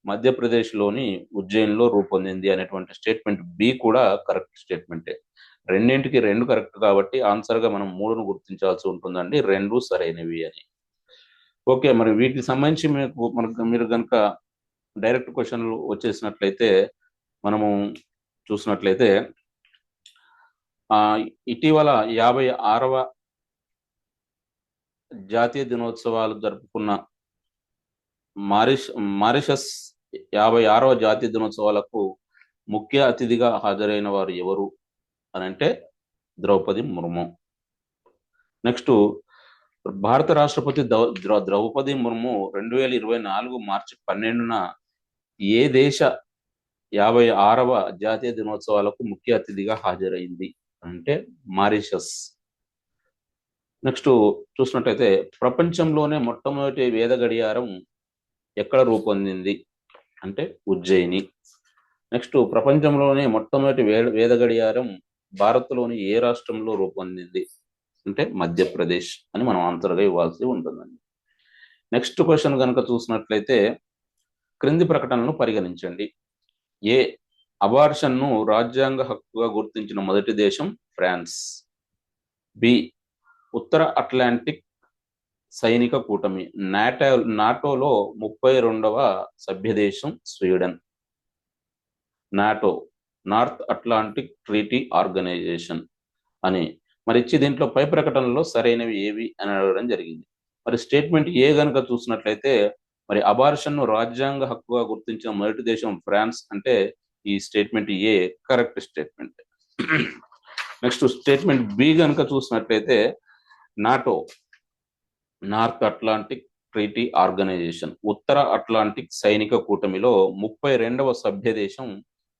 మధ్యప్రదేశ్లోని ఉజ్జయిన్లో రూపొందింది అనేటువంటి స్టేట్మెంట్ బి కూడా కరెక్ట్ స్టేట్మెంటే. రెండింటికి రెండు కరెక్ట్ కాబట్టి ఆన్సర్గా మనం 3ను గుర్తించాల్సి ఉంటుందండి. 2 సరైనవి అని. ఓకే, మరి వీటికి సంబంధించి మీరు కనుక డైరెక్ట్ క్వశ్చన్లు వచ్చేసినట్లయితే మనము చూసినట్లయితే ఇటీవల 56వ జాతీయ దినోత్సవాలు జరుపుకున్న మారిషస్ 56వ జాతీయ దినోత్సవాలకు ముఖ్య అతిథిగా హాజరైన వారు ఎవరు అని అంటే ద్రౌపది ముర్ము. నెక్స్ట్ భారత రాష్ట్రపతి ద్రౌపది ముర్ము 2024 మార్చి 12న ఏ దేశ 56వ జాతీయ దినోత్సవాలకు ముఖ్య అతిథిగా హాజరైంది అంటే మారిషస్. నెక్స్ట్ చూసినట్టయితే ప్రపంచంలోనే మొట్టమొదటి వేద గడియారం ఎక్కడ రూపొందింది అంటే ఉజ్జయిని. నెక్స్ట్ ప్రపంచంలోనే మొట్టమొదటి వేద గడియారం భారత్లోని ఏ రాష్ట్రంలో రూపొందింది అంటే మధ్యప్రదేశ్ అని మనం ఆన్సర్గా ఇవ్వాల్సి ఉంటుందండి. నెక్స్ట్ క్వశ్చన్ కనుక చూసినట్లయితే క్రింది ప్రకటనలను పరిగణించండి. ఏ అబార్షన్ను రాజ్యాంగ హక్కుగా గుర్తించిన మొదటి దేశం ఫ్రాన్స్. బి ఉత్తర అట్లాంటిక్ సైనిక కూటమి నాటోలో 32వ సభ్య దేశం Sweden. NATO north Atlantic treaty Organization అని మరి ఇచ్చి దీంట్లో పై ప్రకటనలో సరైనవి ఏవి అని అడగడం జరిగింది. మరి స్టేట్మెంట్ ఏ గనుక చూసినట్లయితే మరి అబార్షన్ను రాజ్యాంగ హక్కుగా గుర్తించిన మొదటి దేశం ఫ్రాన్స్ అంటే ఈ statement A correct statement. Next statement B గనుక చూసినట్లయితే NATO north Atlantic treaty organization ఉత్తర అట్లాంటిక్ సైనిక కూటమిలో 32వ సభ్య దేశం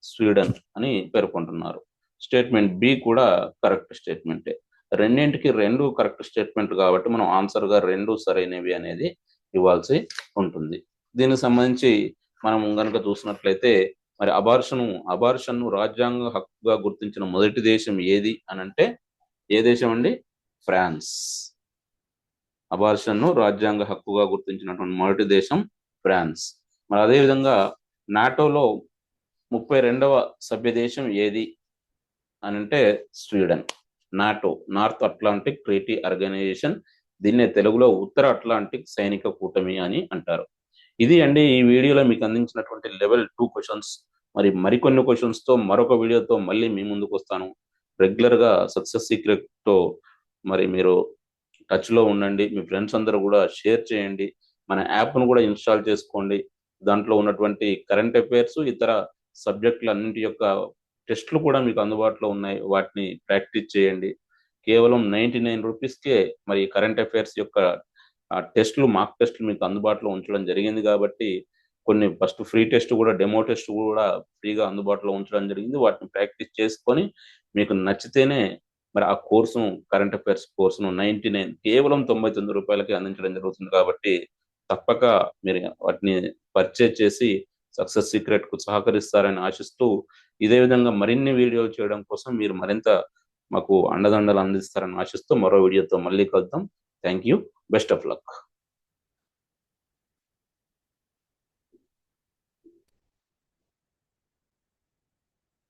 స్వీడన్ అని పేర్కొంటున్నారు. స్టేట్మెంట్ బి కూడా కరెక్ట్ స్టేట్మెంటే. రెండింటికి రెండు కరెక్ట్ స్టేట్మెంట్ కాబట్టి మనం ఆన్సర్గా 2 సరైనవి అనేది ఇవ్వాల్సి ఉంటుంది. దీనికి సంబంధించి మనం కనుక చూసినట్లయితే మరి అబార్షన్ను రాజ్యాంగ హక్కుగా గుర్తించిన మొదటి దేశం ఏది అని అంటే ఏ దేశం అండి? ఫ్రాన్స్. అబార్షన్ను రాజ్యాంగ హక్కుగా గుర్తించినటువంటి మొదటి దేశం ఫ్రాన్స్. మరి అదేవిధంగా నాటోలో 32వ సభ్య దేశం ఏది అని అంటే Sweden. NATO north Atlantic treaty Organization, దీన్నే తెలుగులో ఉత్తర అట్లాంటిక్ సైనిక కూటమి అని అంటారు. ఇది అండి ఈ వీడియోలో మీకు అందించినటువంటి లెవెల్ 2 క్వశ్చన్స్. మరి మరికొన్ని క్వశ్చన్స్ తో మరొక వీడియోతో మళ్ళీ మీ ముందుకు వస్తాను. రెగ్యులర్గా సక్సెస్ సీక్రెట్ తో మరి మీరు టచ్ లో ఉండండి. మీ ఫ్రెండ్స్ అందరూ కూడా షేర్ చేయండి. మన యాప్ను కూడా ఇన్స్టాల్ చేసుకోండి. దాంట్లో ఉన్నటువంటి కరెంట్ అఫైర్స్ ఇతర సబ్జెక్టులు అన్నింటి యొక్క టెస్టులు కూడా మీకు అందుబాటులో ఉన్నాయి. వాటిని ప్రాక్టీస్ చేయండి. కేవలం 99 రూపీస్కే మరి కరెంట్ అఫైర్స్ యొక్క టెస్టులు మాక్ టెస్టులు మీకు అందుబాటులో ఉంచడం జరిగింది. కాబట్టి కొన్ని ఫస్ట్ ఫ్రీ టెస్ట్ కూడా డెమో టెస్ట్ కూడా ఫ్రీగా అందుబాటులో ఉంచడం జరిగింది. వాటిని ప్రాక్టీస్ చేసుకొని మీకు నచ్చితేనే మరి ఆ కోర్సును కరెంట్ అఫైర్స్ కోర్సును 99 కేవలం 99 రూపాయలకి అందించడం జరుగుతుంది. కాబట్టి తప్పక మీరు వాటిని పర్చేజ్ చేసి సక్సెస్ సీక్రెట్ కు సహకరిస్తారని ఆశిస్తూ ఇదే విధంగా మరిన్ని వీడియోలు చేయడం కోసం మీరు మరింత మాకు అండదండలు అందిస్తారని ఆశిస్తూ మరో వీడియోతో మళ్ళీ కలుద్దాం. Thank you. Best of luck.